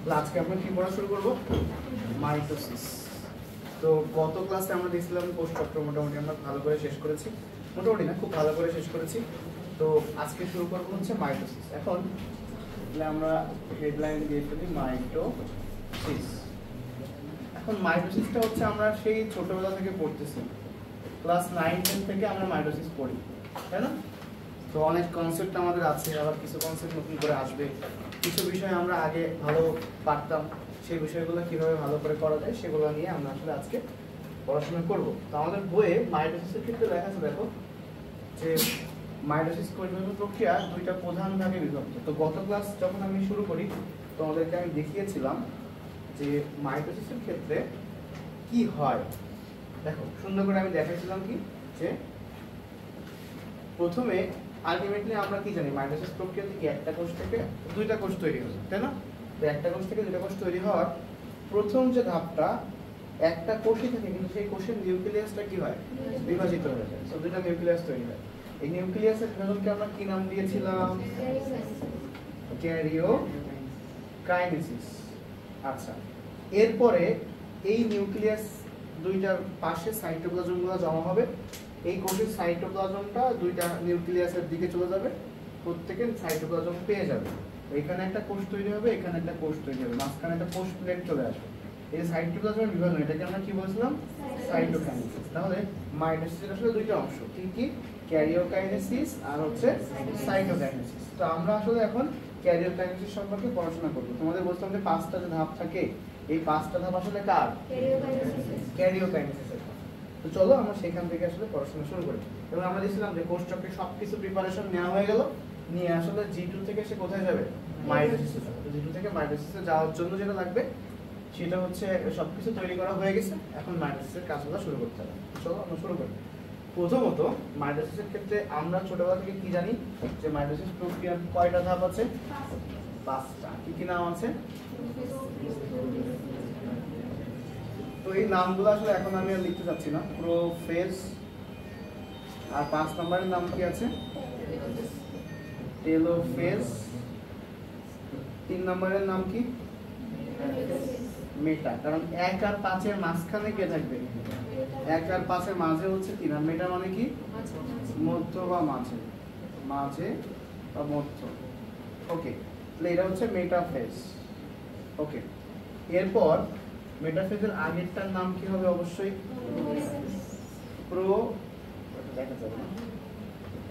আজকে আমরা কি পড়া শুরু করব? মাইটোসিস। তো গত ক্লাসে আমরা দেখছিলাম কোষ চক্র মোটামুটি আমরা ভালো করে শেষ করেছি, মোটামুটি না খুব ভালো করে শেষ করেছি। তো আজকে শুরু করব হচ্ছে মাইটোসিস। এখন আমরা হেডলাইন দিয়ে ফেলি মাইটোসিস। এখন মাইটোসিসটা হচ্ছে আমরা সেই ছোটবেলা থেকে পড়তেছি, ক্লাস 9-10 থেকে আমরা মাইটোসিস পড়ি, তাই না? তো অনেক কনসেপ্ট আমাদের আছে, আবার কিছু কনসেপ্ট নতুন করে আসবে, কিছু বিষয় আমরা আগে ভালো পারতাম, সেই বিষয়গুলো কিভাবে ভালো করে করা যায় সেগুলো নিয়ে আমরা আসলে আজকে পড়াশোনা করব। তো আমাদের বইয়ে মাইটোসিসের ক্ষেত্রে লেখা আছে, দেখো যে মাইটোসিস কোষবিভাজন প্রক্রিয়া দুইটা প্রধান ভাগে বিভক্ত। তো গত ক্লাস যখন আমি শুরু করি তোমাদেরকে আমি দেখিয়েছিলাম যে মাইটোসিসের ক্ষেত্রে কি হয়। দেখো সুন্দর করে আমি দেখাইছিলাম কি যে প্রথমে আলটিমেটলি আমরা কি জানি, মাইটোসিস প্রক্রিয়া থেকে একটা কোষ থেকে দুইটা কোষ তৈরি হয়, তাই না? তো একটা কোষ থেকে দুইটা কোষ তৈরি হওয়ার প্রথম যে ধাপটা, একটা কোষই থাকে কিন্তু সেই কোষের নিউক্লিয়াসটা কি হয়, বিভাজিত হয়ে যায়। তো দুইটা নিউক্লিয়াস তৈরি হয়। এই নিউক্লিয়াসের বিভাজনকে আমরা কি নাম দিয়েছিলাম? ক্যারিওকাইনেসিস। আচ্ছা, এরপরে এই নিউক্লিয়াস দুইটার পাশে সাইটোপ্লাজমগুলো জমা হবে। এই কোষের সাইটোপ্লাজমটা দুইটা নিউক্লিয়াসের দিকে চলে যাবে, প্রত্যেকের সাইটোপ্লাজম পেয়ে যাবে। এখানে একটা কোষ তৈরি হবে, এখানে একটা কোষ তৈরি হবে, মাঝখানে একটা কোষ প্লেট চলে আসবে। এই সাইটোপ্লাজমের বিভাজন, এটাকে আমরা কি বলছিলাম? সাইটোকাইনেসিস। তাহলে মাইটোসিসের আসলে দুইটা অংশ, কি কি? ক্যারিওকাইনেসিস আর হচ্ছে সাইটোকাইনেসিস। তো আমরা আসলে এখন ক্যারিওকাইনেসিস সম্পর্কে পড়াশোনা করব। তোমাদের বলছিলাম যে পাঁচটা যে ধাপ থাকে, এই পাঁচটা ধাপ আসলে কার? ক্যারিওকাইনেসিসের। তো চলো আমরা সেখান থেকে আসলে পড়াশোনা শুরু করি। এবং আমরা দেখছিলাম যে কোষ চক্রে সবকিছু প্রিপারেশন নেওয়া হয়ে গেল, নিয়ে আসলে G2 থেকে সে কোথায় যাবে? মাইটোসিসে যাবে। তো G2 থেকে মাইটোসিসে যাওয়ার জন্য যেটা লাগবে সেটা হচ্ছে সবকিছু তৈরি করা হয়ে গেছে, এখন মাইটোসিসের কাজগুলো শুরু করতে হবে। চলো আমরা শুরু করি। প্রথমত মাইটোসিসের ক্ষেত্রে আমরা ছোটবেলা থেকে কি জানি যে মাইটোসিস প্রক্রিয়ার কয়টা ধাপ আছে? 5টা। কি কি নাম আছে? তো এই নামগুলো আসলে এখন আমি আর লিখতে চাচ্ছি না। প্রোফেজ, আর 5 নম্বরের নাম কি আছে? টেলোফেজ। 3 নম্বরের নাম কি? মেটা। কারণ 1 আর 5 এর মাঝখানে কে থাকবে? 1 আর 5 এর মাঝে হচ্ছে 3। আর মেটা মানে কি? মধ্য বা মাঝে, মাঝে বা মধ্য। ওকে, তাহলে এটা হচ্ছে মেটাফেজ। ওকে, এরপর মেটাফেজের আগেরটার নাম কি হবে? অবশ্যই প্রো, দেখা যাবে না,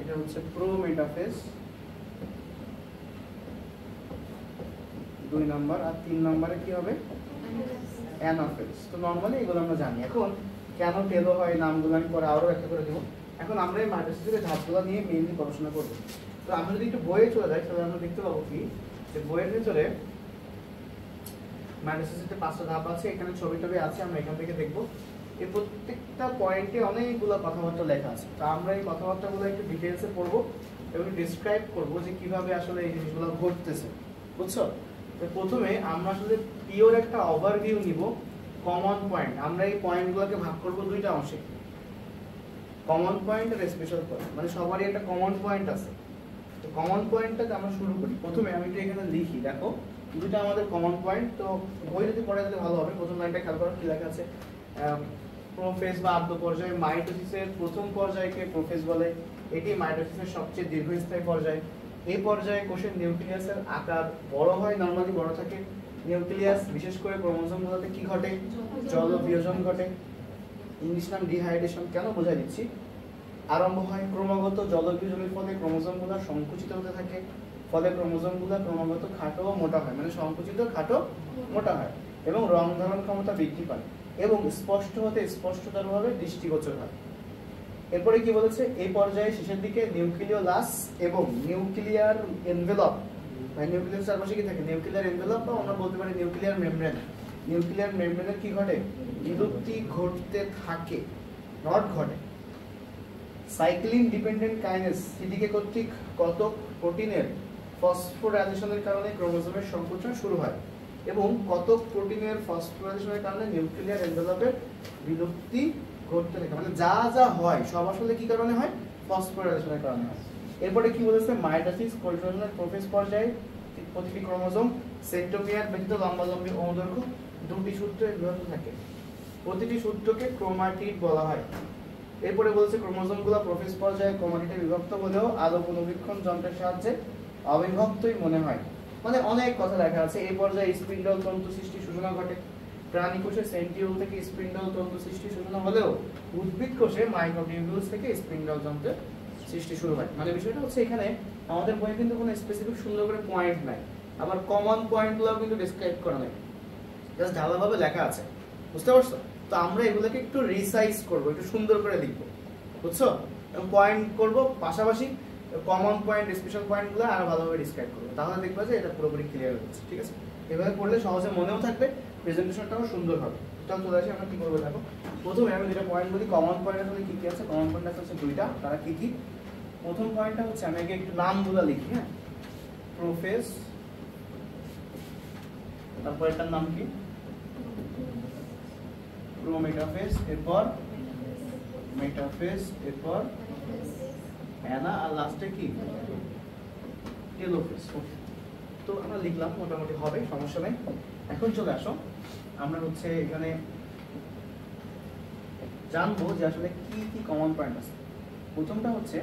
এটা হচ্ছে প্রো মেটাফেজ 2 নম্বর। আর 3 নম্বরে কি হবে? অ্যানাফেজ। তো নরমালি এগুলো আমরা জানি। এখন কেন টেলো হয় নামগুলো আমি পরে আরো একটা করে দেব। এখন আমরা এই মাইটোসিসের ধাপগুলো নিয়ে মেইনলি পড়াশোনা করব। তো আমরা যদি একটু বইয়ে চলে যাই তাহলে আমরা দেখতে পাবো কি যে বইয়ের ভিতরে মাইটোসিসের 5টা ধাপ আছে, এখানে ছবি টবি আছে, আমরা এখান থেকে দেখব। এই প্রত্যেকটা পয়েন্টে অনেকগুলো কথাবার্তা লেখা আছে। তো আমরা এই কথাবার্তাগুলো একটু ডিটেইলসে পড়ব এবং ডিসক্রাইব করব যে কিভাবে আসলে এই জিনিসগুলো ঘটতেছে, বুঝছো? তো প্রথমে আমরা আসলে পিওর একটা ওভারভিউ নিব, কমন পয়েন্ট। আমরা এই পয়েন্টগুলোকে ভাগ করব দুইটা অংশে, কমন পয়েন্ট আর স্পেশাল পয়েন্ট। মানে সবারই একটা কমন পয়েন্ট আছে। তো কমন পয়েন্টটাকে আমরা শুরু করি। প্রথমে আমি একটু এখানে লিখি, দেখো দুটো আমাদের কমন পয়েন্ট। তো বই যদি পড়া যেতে ভালো হবে। প্রথম লাইনটা খেয়াল করো কি লেখা আছে? প্রোফেজ বা আদ্য পর্যায়ে। মাইটোসিসের প্রথম পর্যায়কে প্রোফেজ বলে। এটি মাইটোসিসের সবচেয়ে দীর্ঘস্থায়ী পর্যায়। এই পর্যায়ে কোষের নিউক্লিয়াসের আকার বড় হয়, নরমালি বড় থাকে। নিউক্লিয়াস বিশেষ করে ক্রোমোজোমগুলোতে কি ঘটে? জল বিয়োজন ঘটে। ইংলিশ নাম ডিহাইড্রেশন। কেন বোঝাই দিচ্ছি। আরম্ভ হয় ক্রমাগত জল বিয়োজনের ফলে ক্রোমোজোমগুলো সংকুচিত হতে থাকে, ফলে ক্রোমোজোমগুলো ক্রমাগত খাটো ও মোটা হয়। মানে সংকুচিত, খাটো, মোটা হয় এবং রং ধারণ ক্ষমতা বৃদ্ধি পায় এবং স্পষ্ট হতে স্পষ্টতরভাবে দৃষ্টিগোচর হয়। এরপরে কি বলেছে? এই পর্যায়ে শেষের দিকে নিউক্লিওলাস এবং নিউক্লিয়ার এনভেলপ, মানে নিউক্লিয়াস চারপাশে কি থাকে? নিউক্লিয়ার এনভেলপ, বা আমরা বলতে পারি নিউক্লিয়ার মেমব্রেন। নিউক্লিয়ার মেমব্রেনের কি ঘটে? বিলুপ্তি ঘটতে থাকে, নট ঘটে। সাইক্লিন ডিপেন্ডেন্ট কাইনেস সিডিকে কর্তৃক কতক প্রোটিনের ফসফোরাইলেশনের কারণে ক্রোমোজোমের সংকোচন শুরু হয় এবং কতক প্রোটিনের ফসফোরাইলেশনের কারণে নিউক্লিয়ার এনভেলপের বিলুপ্তি ঘটতে থাকে। মানে যা যা হয় সব আসলে কি কারণে হয়? ফসফোরাইলেশনের কারণে হয়। এরপরে কি বলেছে? মাইটোসিস কোষবিভাজনের প্রোফেজ পর্যায়ে প্রতিটি ক্রোমোজোম সেন্ট্রোমিয়ার ব্যতীত লম্বালম্বী অনুদৈর্ঘ্য দুটি সূত্রে বিভক্ত থাকে, প্রতিটি সূত্রকে ক্রোমাটিড বলা হয়। এরপরে বলছে ক্রোমোজোমগুলো প্রোফেজ পর্যায়ে ক্রোমাটিডে বিভক্ত হলেও আলোক অনুবীক্ষণ যন্ত্রের সাহায্যে অবিভক্তই মনে হয়। মানে অনেক কথা লেখা আছে। এই পর্যায়ে স্পিন্ডল তন্তু সৃষ্টি সূচনা ঘটে। প্রাণী কোষে সেন্ট্রিওল থেকে স্পিন্ডল তন্তু সৃষ্টি সূচনা হলেও উদ্ভিদ কোষে মাইক্রোটিউবিউলস থেকে স্পিন্ডল তন্ত্রের সৃষ্টি শুরু হয়। মানে বিষয়টা হচ্ছে এখানে আমাদের বইয়ে কিন্তু কোনো স্পেসিফিক সুন্দর করে পয়েন্ট নাই, আবার কমন পয়েন্টগুলোও কিন্তু ডেসক্রাইব করা নাই, জাস্ট ঢালাভাবে লেখা আছে। বুঝতে পারছো? তো আমরা এগুলোকে একটু রিসাইজ করব, একটু সুন্দর করে লিখবো, বুঝছো? এবং পয়েন্ট করব, পাশাপাশি কমন পয়েন্ট স্পেশাল পয়েন্টগুলো আরো ভালোভাবে ডিসক্রাইব করবো, তাহলে দেখবা যে এটা পুরোপুরি ক্লিয়ার হচ্ছে। ঠিক আছে? এভাবে পড়লে সহজে মনেও থাকবে, প্রেজেন্টেশনটাও সুন্দর হবে। চল চলে আসি আমরা কি করবো দেখো। প্রথমে আমি দুটো পয়েন্ট বলি, কমন পয়েন্ট আসলে কি কি আছে। কমন পয়েন্ট হচ্ছে দুইটা, তারা কি কি? প্রথম পয়েন্টটা হচ্ছে আমি আগে একটু নামগুলো লিখি। হ্যাঁ, প্রোফেজ, তারপর এটার নাম কি? প্রোমেটাফেজ, এরপর মেটাফেজ, এরপর অ্যানা, আর লাস্টে কি? টেলোফেজ। তো আমরা লিখলাম, মোটামুটি হবে, সমস্যা নেই। এখন চলে আসো, আমরা হচ্ছে এখানে জানবো যে আসলে কি কি কমন পয়েন্ট আছে। প্রথমটা হচ্ছে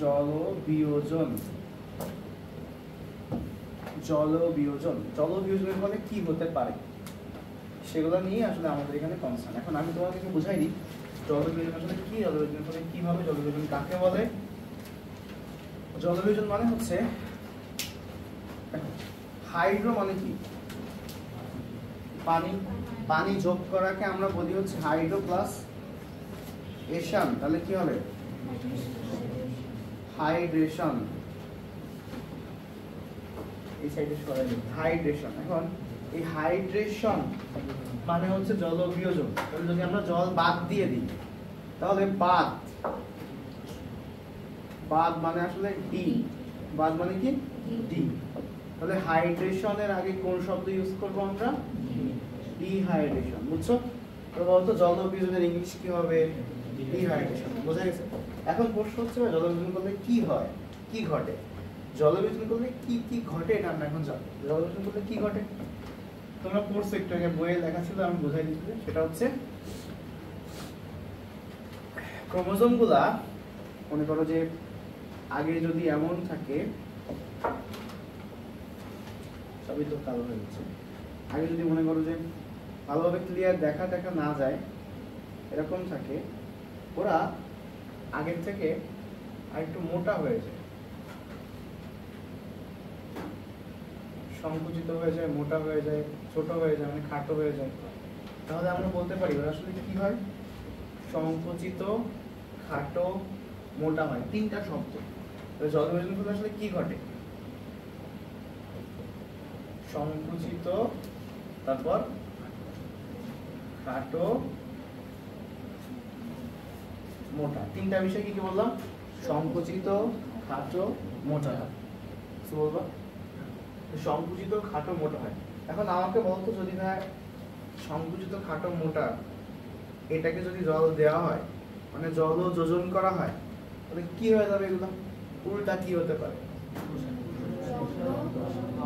জলবিয়োজন। জলবিয়োজন, জলবিয়োজনের ফলে কি হতে পারে সেগুলো নিয়ে আসলে আমাদের এখানে কনসার্ন। এখন আমি তোমাদেরকে বুঝাই দিই জলবিয়োজন আসলে কি, জলবিয়োজনের ফলে কি হবে, জলবিয়োজন কাকে বলে। জলবিয়োজন মানে হচ্ছে, হাইড্রো মানে কি? পানি, পানি যোগ করাকে আমরা বলি হচ্ছে হাইড্রো প্লাস এশন, তাহলে কি হবে? হাইড্রেশন। এই সাইডে সরাই দিই, হাইড্রেশন। এখন এই হাইড্রেশন মানে হচ্ছে জলবিয়োজন। তাহলে যদি আমরা জল বাদ দিয়ে দিই তাহলে বাদ, বাদ মানে আসলে ডি, বাদ মানে কি? ডি। তাহলে হাইড্রেশনের আগে কোন শব্দ ইউজ করবো আমরা? ডিহাইড্রেশন। বুঝছো? তো বলতো জলবিয়োজনের ইংলিশ কি হবে? ডিহাইড্রেশন। বোঝা গেছে? এখন প্রশ্ন হচ্ছে জলবিয়োজন করলে কি হয়, কি ঘটে? জলবিয়োজন করলে কি কি ঘটে এটা আমরা এখন জানবো। জলবিয়োজন করলে কি ঘটে তোমরা পড়ছো একটু আগে, বইয়ে লেখা ছিল, আমি বোঝাই দিচ্ছি। সেটা হচ্ছে ক্রোমোজোম গুলা মনে করো যে আগে যদি এমন থাকে, সবই তো কালো হয়ে যাচ্ছে, আগে যদি মনে করো যে ভালোভাবে ক্লিয়ার দেখা দেখা না যায়, এরকম থাকে, ওরা আগের থেকে আরেকটু মোটা হয়ে যায়, সংকুচিত হয়ে যায়, মোটা হয়ে যায়, ছোট হয়ে যায়, মানে খাটো হয়ে যায়। তাহলে আমরা বলতে পারি ওরা আসলে কি হয়? সংকুচিত, খাটো, মোটা হয়। তিনটা শব্দ। জলবিয়োজন করলে আসলে কি ঘটে? সংকুচিত, তারপর খাটো, মোটা। তিনটা বিষয় কি কি বললাম? সংকুচিত, খাটো, মোটা। কি বলবো? সংকুচিত, খাটো, মোটা হয়। এখন আমাকে বলতো যদি না সংকুচিত, খাটো, মোটা এটাকে যদি জল দেওয়া হয়, মানে জল যোজন করা হয়, তাহলে কি হয়ে যাবে? এগুলো উল্টা কি হতে পারে?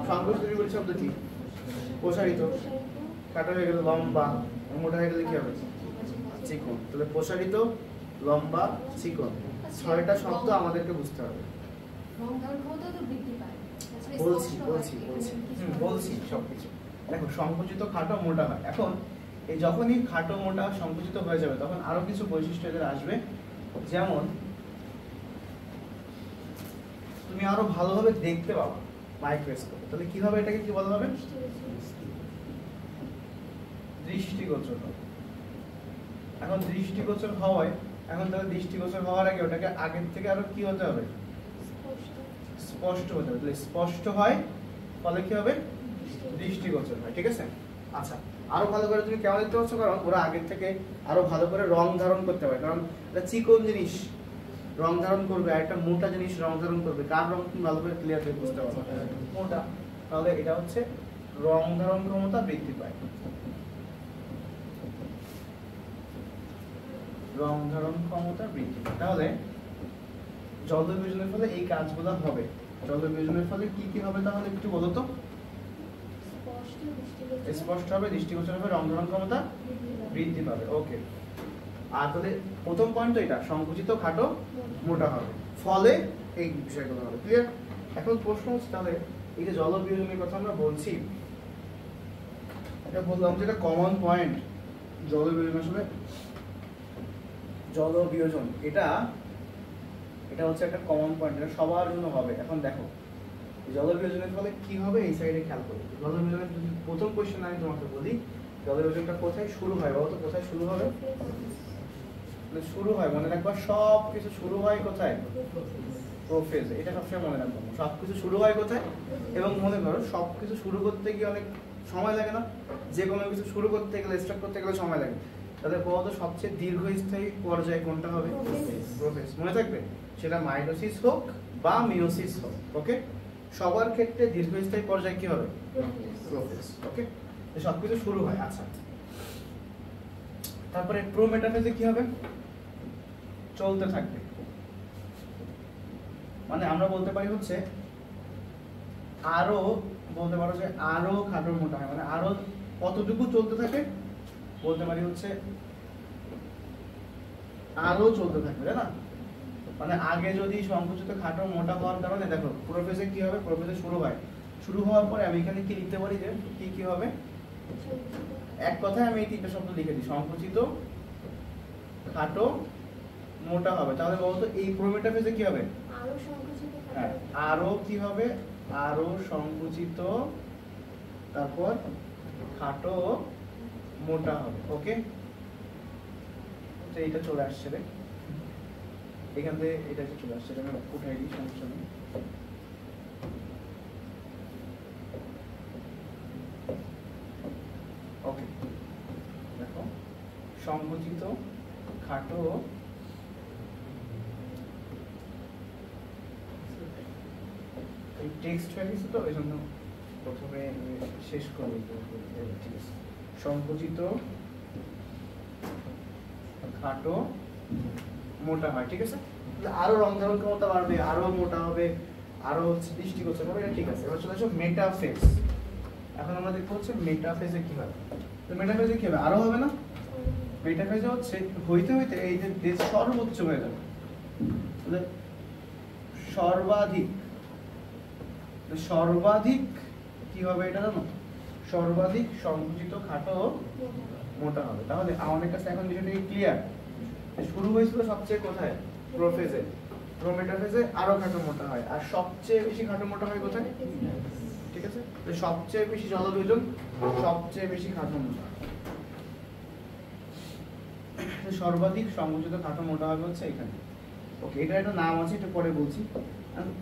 সংকুচিত বিপরীত শব্দ কি? প্রসারিত। খাটো হয়ে গেলে লম্বা, মোটা হয়ে গেলে কি হবে? চিকন। তাহলে প্রসারিত, লম্বা, চিকন, ছয়টা শব্দ আমাদেরকে বুঝতে হবে। বলছি বলছি বলছি বলছি সবকিছু। দেখো, সংকুচিত, খাটো, মোটা হয়। এখন এই যখনই খাটো, মোটা, সংকুচিত হয়ে যাবে তখন আরো কিছু বৈশিষ্ট্য এদের আসবে। যেমন তুমি আরো ভালোভাবে দেখতে পাবা মাইক্রোস্কোপে। তাহলে কিভাবে এটাকে কি বলা হবে? দৃষ্টিগোচর। এখন দৃষ্টিগোচর হওয়ায়, এখন তাহলে দৃষ্টিগোচর হওয়ার আগে ওটাকে আগের থেকে আরো কি হতে হবে? স্পষ্ট হতে হবে। তাহলে স্পষ্ট হয়, ফলে কি হবে? দৃষ্টিগোচর হয়। ঠিক আছে? আচ্ছা, আরো ভালো করে তুমি কেমন দেখতে পাচ্ছ? কারণ ওরা আগের থেকে আরো ভালো করে রং ধারণ করতে পারে। কারণ এটা চিকন জিনিস রং ধারণ করবে, আর একটা মোটা জিনিস রং ধারণ করবে। কার রং তুমি ভালো করে ক্লিয়ার করে বুঝতে পারবে? মোটা। তাহলে এটা হচ্ছে রং ধারণ ক্ষমতা বৃদ্ধি পায়। রং ধারণ ক্ষমতা বৃদ্ধি পায়। তাহলে জলবিয়োজনের ফলে এই কাজগুলো হবে। জলবিয়োজনের ফলে কি কি হবে তাহলে একটু বলো তো। স্পষ্ট হবে, দৃষ্টিগোচর হবে, রং-ধরন ক্ষমতা বৃদ্ধি পাবে। ওকে, আর তাহলে প্রথম পয়েন্ট তো এটা, সংকুচিত খাটো মোটা হবে, ফলে এই বিষয়গুলো হবে। ক্লিয়ার? এখন প্রশ্ন হচ্ছে তাহলে এই যে জলবিয়োজনের কথা আমরা বলছি, এটা বললাম যে এটা কমন পয়েন্ট। জলবিয়োজন আসলে জলবিয়োজন এটা হচ্ছে একটা কমন পয়েন্ট, এটা সবার জন্য হবে। এখন দেখো জলবিয়োজনের ফলে কি হবে এই সাইডে খেয়াল করো। জলবিয়োজনের যদি প্রথম কোশ্চেন আমি তোমাকে বলি, জলবিয়োজনটা কোথায় শুরু হয় বলো তো? কোথায় শুরু হবে? শুরু হয়, মনে রাখবা সব কিছু শুরু হয় কোথায়? প্রোফেজ। এটা সবসময় মনে রাখবো, সবকিছু শুরু হয় কোথায়। এবং মনে করো সবকিছু শুরু করতে গিয়ে অনেক সময় লাগে না? যে কোনো কিছু শুরু করতে গেলে, স্টার্ট করতে গেলে সময় লাগে। তাহলে বলতো সবচেয়ে দীর্ঘস্থায়ী পর্যায় কোনটা হবে? প্রোফেজ। মনে থাকবে, সেটা মাইটোসিস হোক বা মিওসিস হোক। ওকে, সবার ক্ষেত্রে দীর্ঘস্থায়ী পর্যায় কি হবে? প্রোফেজ। ওকে, সবকিছু শুরু হয়। আচ্ছা, তারপরে প্রোমেটাফেজে কি হবে? চলতে থাকবে। মানে আমরা বলতে পারি হচ্ছে আরো, বলতে পারো যে আরো খাটো মোটা হয়, মানে আরো কতটুকু চলতে থাকে বলতে পারি হচ্ছে আরো চলতে থাকবে, তাই না? মানে আগে যদি সংকুচিত খাটো মোটা হওয়ার কারণে দেখো প্রোফেজে কি হবে? প্রোফেজে শুরু হয়, শুরু হওয়ার পরে আমি এখানে কি লিখতে পারি যে কি কি হবে? এক কথায় আমি এই তিনটা শব্দ লিখে দিই, সংকুচিত খাটো মোটা হবে। তাহলে বলতো এই প্রোমেটাফেজে কি হবে? হ্যাঁ, আরো কি হবে? আরো সংকুচিত, তারপর খাটো মোটা হবে। ওকে, তো এইটা চলে আসছে রে, এখান থেকে এটা চলে আসছে, এটা আমি উঠাই দিই, সমস্যা নেই। ওকে, দেখো সংকুচিত খাটো এই টেক্সট হয়ে গেছে তো, এই জন্য প্রথমে শেষ করে ঠিক আছে। সংকুচিত খাটো মোটা হয়, ঠিক আছে। আরো রং-ধরন ক্ষমতা বাড়বে, আরো মোটা হবে, আরো হচ্ছে দৃষ্টিগোচর হবে, এটা ঠিক আছে। এবার চলে আসো মেটাফেজ। এখন আমরা দেখবো হচ্ছে মেটাফেজে কি হবে। তো মেটাফেজে কি হবে? আরো হবে না? মেটাফেজে হচ্ছে হইতে হইতে এই যে সর্বোচ্চ হয়ে যাবে, সর্বাধিক। সর্বাধিক কি হবে এটা জানো? সর্বাধিক সংকুচিত খাটো মোটা হবে। তাহলে আমাদের কাছে এখন বিষয়টা ক্লিয়ার। শুরু হয়েছিল সবচেয়ে কোথায়? প্রোফেজে। প্রোমেটাফেজে আরো খাটো মোটা হয়, আর সবচেয়ে বেশি খাটো মোটা হয় কোথায়? ঠিক আছে, তো সবচেয়ে বেশি জলবিয়োজন, সবচেয়ে বেশি খাটো মোটা। সর্বাধিক সংকুচিত খাটো মোটা হবে হচ্ছে এখানে। ওকে, এটা একটা নাম আছে, এটা পরে বলছি।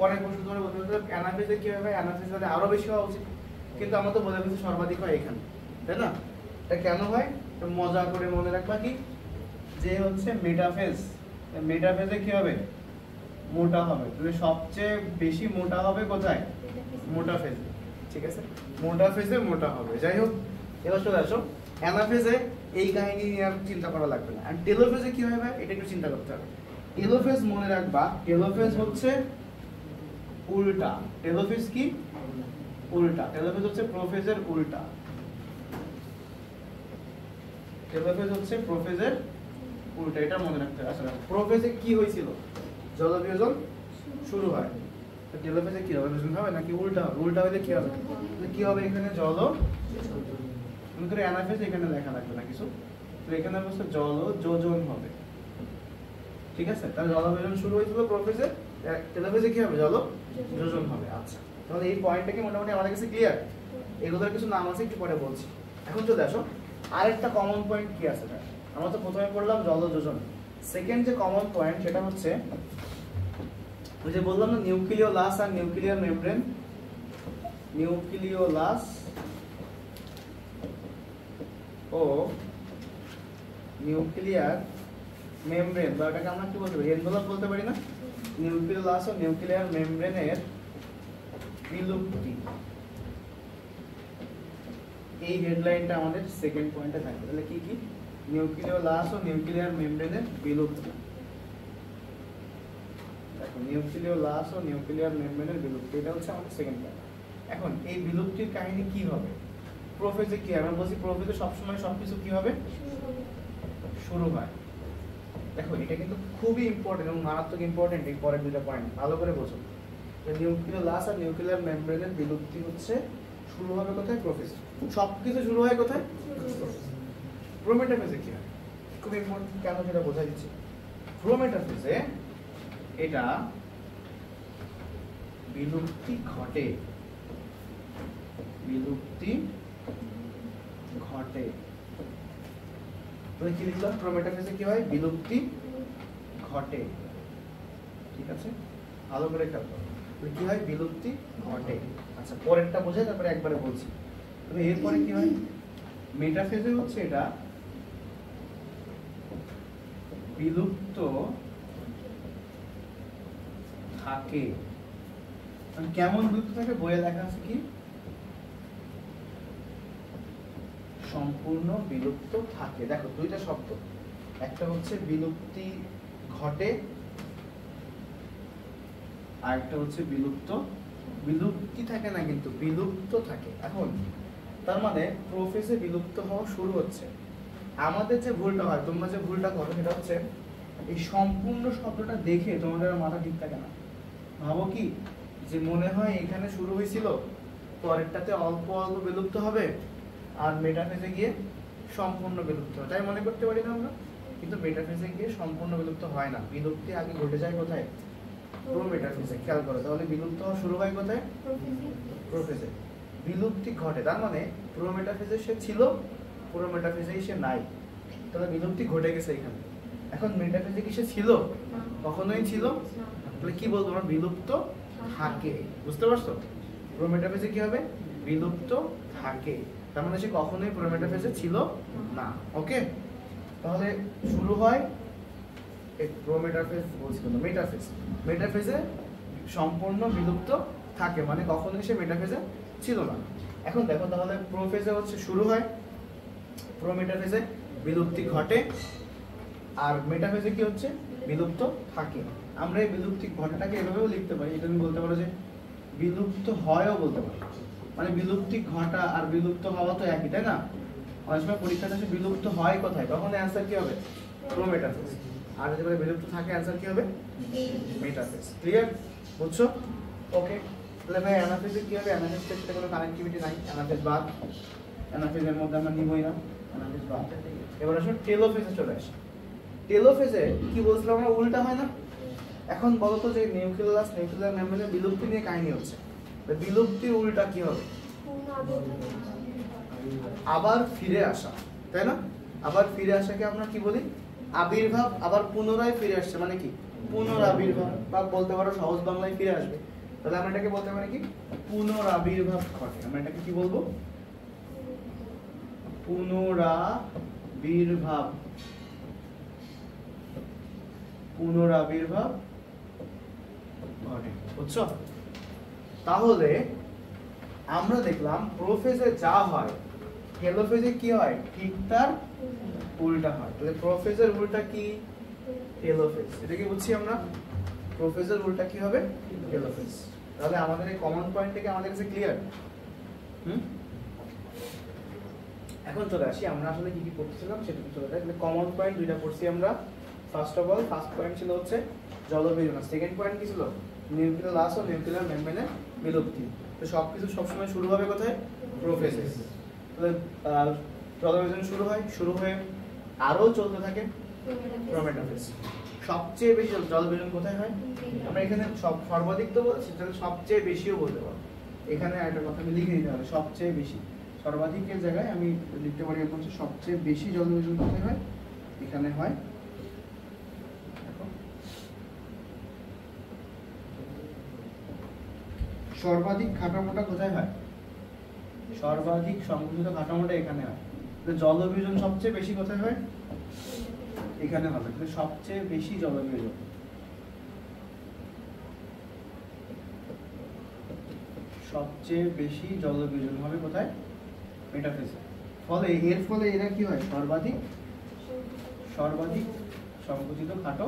পরে প্রশ্ন ধরে বলতে হবে অ্যানাফেজে কি হবে? অ্যানাফেজ হলে আরো বেশি হওয়া উচিত, কিন্তু আমরা তো বলে ফেলছি সর্বাধিক হয় এখানে, তাই না? এটা কেন হয়? তো মজা করে মনে রাখবা কি যে হচ্ছে মেটাফেজ। মেটাফেজে কি হবে? মোটা হবে। তাহলে সবচেয়ে বেশি মোটা হবে কোথায়? মোটা ফেজে। ঠিক আছে, মোটা ফেজে মোটা হবে। যাই হোক, এবার চলে আসো অ্যানাফেজে। এই কাহিনী নিয়ে আর চিন্তা করা লাগবে না। আর টেলোফেজে কি হবে? এটা একটু চিন্তা করতে হবে। টেলোফেজ মনে রাখবা, টেলোফেজ হচ্ছে উল্টা। টেলোফেজ কি? উল্টা। টেলোফেজ হচ্ছে প্রোফেজের উল্টা। টেলোফেজ হচ্ছে প্রোফেজের উল্টা, এটা মনে রাখতে হবে। আসলে প্রোফেজে কি হয়েছিল? জলবিয়োজন শুরু হয়। তো টেলোফেজে কি হবে? বিয়োজন হবে নাকি উল্টা হবে? উল্টা হলে কি হবে? কি হবে? এখানে জল, কিন্তু অ্যানাফেজ এখানে লেখা লাগবে না কিছু, তো এখানে অবশ্য জল যোজন হবে। ঠিক আছে, তাহলে জলবিয়োজন শুরু হয়েছিল প্রোফেজে, টেলোফেজে কি হবে? জল যোজন হবে। আচ্ছা, তাহলে এই পয়েন্টটা কি মোটামুটি আমাদের কাছে ক্লিয়ার? এগুলোর কিছু নাম আছে, একটু পরে বলছি। এখন চলে আসো আরেকটা কমন পয়েন্ট কি আছে। আমরা তো প্রথমে পড়লাম জল যোজন। সেকেন্ড যে কমন পয়েন্ট সেটা হচ্ছে ওই যে বললাম না, নিউক্লিওলাস আর নিউক্লিয়ার মেমব্রেন। নিউক্লিওলাস ও নিউক্লিয়ার মেমব্রেন, বা এটাকে আমরা কি বলতে পারি? এনভেলপ বলতে পারি না? নিউক্লিওলাস ও নিউক্লিয়ার মেমব্রেনের বিলুপ্তি, এই হেডলাইনটা আমাদের সেকেন্ড পয়েন্টে থাকবে। তাহলে কি কি? নিউক্লিওলাস ও নিউক্লিয়ার মেমব্রেনের বিলুপ্তি। নিউক্লিওলাস ও নিউক্লিয়ার মেমব্রেনের বিলুপ্তি, এটা হচ্ছে আমাদের সেকেন্ড পয়েন্ট। এখন এই বিলুপ্তির কাহিনী কি হবে, প্রোফেজে কি আমরা বলছি, প্রোফেজে সবসময় সবকিছু কি হবে, শুরু হয়। দেখো এটা কিন্তু খুবই ইম্পর্টেন্ট এবং মারাত্মক ইম্পর্টেন্ট, এই পরের দুটো পয়েন্ট ভালো করে বোঝো। নিউক্লিওলাস আর নিউক্লিয়ার মেমব্রেনের বিলুপ্তি হচ্ছে শুরু হবে কোথায়, প্রোফেজে। সবকিছু শুরু হয় কোথায়, প্রোমেটাফেজে কি হয়, খুব ইম্পর্টেন্ট, কেন সেটা বোঝাই দিচ্ছি। প্রোমেটাফেজে এটা বিলুপ্তি ঘটে, বিলুপ্তি ঘটে। কি লিখলাম, প্রোমেটাফেজে কি হয়, বিলুপ্তি ঘটে। ঠিক আছে, ভালো করে খেয়াল করো কি হয়, বিলুপ্তি ঘটে। আচ্ছা পরেরটা বোঝাই, তারপরে একবারে বলছি। তবে এরপরে কি হয়, মেটাফেজে হচ্ছে এটা বিলুপ্ত থাকে। কেমন বিলুপ্ত থাকে, বইয়ে লেখা আছে কি, সম্পূর্ণ বিলুপ্ত থাকে। দেখো দুইটা শব্দ, একটা হচ্ছে বিলুপ্তি ঘটে, আর একটা হচ্ছে বিলুপ্ত। বিলুপ্তি থাকে না কিন্তু বিলুপ্ত থাকে। এখন তার মানে প্রোফেজে বিলুপ্ত হওয়া শুরু হচ্ছে। আমাদের যে ভুলটা হয়, তোমরা যে ভুলটা করো সেটা হচ্ছে এই সম্পূর্ণ শব্দটা দেখে তোমাদের মাথা ঠিক থাকে না। ভাবো কি যে মনে হয় এখানে শুরু হয়েছিল, পরেরটাতে অল্প অল্প বিলুপ্ত হবে, আর মেটাফেজে গিয়ে সম্পূর্ণ বিলুপ্ত হয়, তাই মনে করতে পারি না আমরা। কিন্তু মেটাফেজে গিয়ে সম্পূর্ণ বিলুপ্ত হয় না, বিলুপ্তি আগে ঘটে যায় কোথায়, প্রোমেটাফেজে। খেয়াল করো তাহলে বিলুপ্ত হওয়া শুরু হয় কোথায়, প্রোফেজে। বিলুপ্তি ঘটে তার মানে প্রোমেটাফেজে সে ছিল, প্রোমেটাফেজেই সে নাই, তাহলে বিলুপ্তি ঘটে গেছে এখানে। এখন মেটাফেজে কি সে ছিল, কখনোই ছিল, তাহলে কি বলবো আমরা, বিলুপ্ত থাকে। বুঝতে পারছো, প্রোমেটাফেজে কি হবে, বিলুপ্ত থাকে, তার মানে সে কখনোই প্রোমেটাফেজে ছিল না। ওকে, তাহলে শুরু হয় প্রোমেটাফেজ, বলছিল মেটাফেজ। মেটাফেজে সম্পূর্ণ বিলুপ্ত থাকে, মানে কখনোই সে মেটাফেজে ছিল না। এখন দেখো তাহলে প্রোফেজে হচ্ছে শুরু হয়, প্রোমেটাফেজে বিলুপ্তি ঘটে, আর মেটাফেজে কি হচ্ছে, বিলুপ্ত থাকে। আমরা এই বিলুপ্তি ঘটাটাকে এভাবেও লিখতে পারি, এটা তুমি বলতে পারো যে বিলুপ্ত হয়ও বলতে পারো, মানে বিলুপ্তি ঘটা আর বিলুপ্ত হওয়া তো একই, তাই না? অনেক সময় পরীক্ষাতে আসে বিলুপ্ত হয় কোথায়, তখন অ্যান্সার কি হবে, প্রোমেটাফেজ। আর যদি বিলুপ্ত থাকে অ্যান্সার কি হবে, মেটাফেজ। ক্লিয়ার, বুঝছো? ওকে, তাহলে ভাই অ্যানাফেজে কি হবে, অ্যানাফেজের সাথে কোনো কানেক্টিভিটি নাই, অ্যানাফেজ বাদ, অ্যানাফেজের মধ্যে আমরা নিবই না, অ্যানাফেজ বাদ। এবার আসলে টেলোফেজে চলে আসে। টেলোফেজে কি বলছিলাম আমরা, উল্টা হয় না। এখন বলো তো যে নিউক্লিওলাস নিউক্লিয়ার মেমব্রেনের বিলুপ্তি নিয়ে কাহিনী হচ্ছে, বিলুপ্তির উল্টা কি হবে, আবার ফিরে আসা, তাই না? আবার ফিরে আসাকে আমরা কি বলি, আবির্ভাব। আবার পুনরায় ফিরে আসছে মানে কি, পুনরাবির্ভাব, বা বলতে পারো সহজ বাংলায় ফিরে আসবে। তাহলে আমরা এটাকে বলতে পারি কি, পুনরাবির্ভাব ঘটে। আমরা এটাকে কি বলবো, পুনরাবির্ভাব, পুনরাবির্ভাব ঘটে। বুঝছো? তাহলে আমরা দেখলাম প্রোফেজে যা হয়, টেলোফেজে কি হয়, ঠিক তার উল্টা হয়। তাহলে প্রোফেজের উল্টা কি, টেলোফেজ। এটা কি বুঝছি আমরা, প্রোফেজের উল্টা কি হবে, টেলোফেজ। তাহলে আমাদের এই কমন পয়েন্ট থেকে আমাদের কাছে ক্লিয়ার। এখন চলে আসি আমরা আসলে কি কি পড়ছিলাম সেটা চলে যায়। কমন পয়েন্ট দুইটা পড়ছি আমরা। First of all, first point ছিল হচ্ছে জলবিয়োজন, সেকেন্ড পয়েন্ট কি ছিল, নিউক্লিওলাস ও নিউক্লিয়ার মেমব্রেনের বিলুপ্তি। তো সবকিছু সবসময় শুরু হবে কোথায়, প্রোফেজে। তাহলে জলবিয়োজন শুরু হয়ে আরো চলতে থাকে প্রোমেটাফেজ। সবচেয়ে বেশি জলবিয়োজন কোথায় হয়, আমরা এখানে সর্বাধিক তো বলছি, তাহলে সবচেয়ে বেশিও বলতে পারবো। এখানে একটা কথা আমি লিখে দিতে হবে, সবচেয়ে বেশি। সর্বাধিকের জায়গায় আমি লিখতে পারি এখন সবচেয়ে বেশি জলবিয়োজন কোথায় হয়, এখানে হয়। সর্বাধিক কাঠামোটা কোথায় হয়, সর্বাধিক সংকুচিত কাঠামোটা এখানে হয়। জলবিয়োজন সবচেয়ে বেশি কোথায় হয়, এখানে হবে। সবচেয়ে বেশি জলবিয়োজন, সবচেয়ে বেশি জলবিয়োজন হবে কোথায়, মেটাফেজে। ফলে এর ফলে এরা কি হয়, সর্বাধিক সংকুচিত খাটো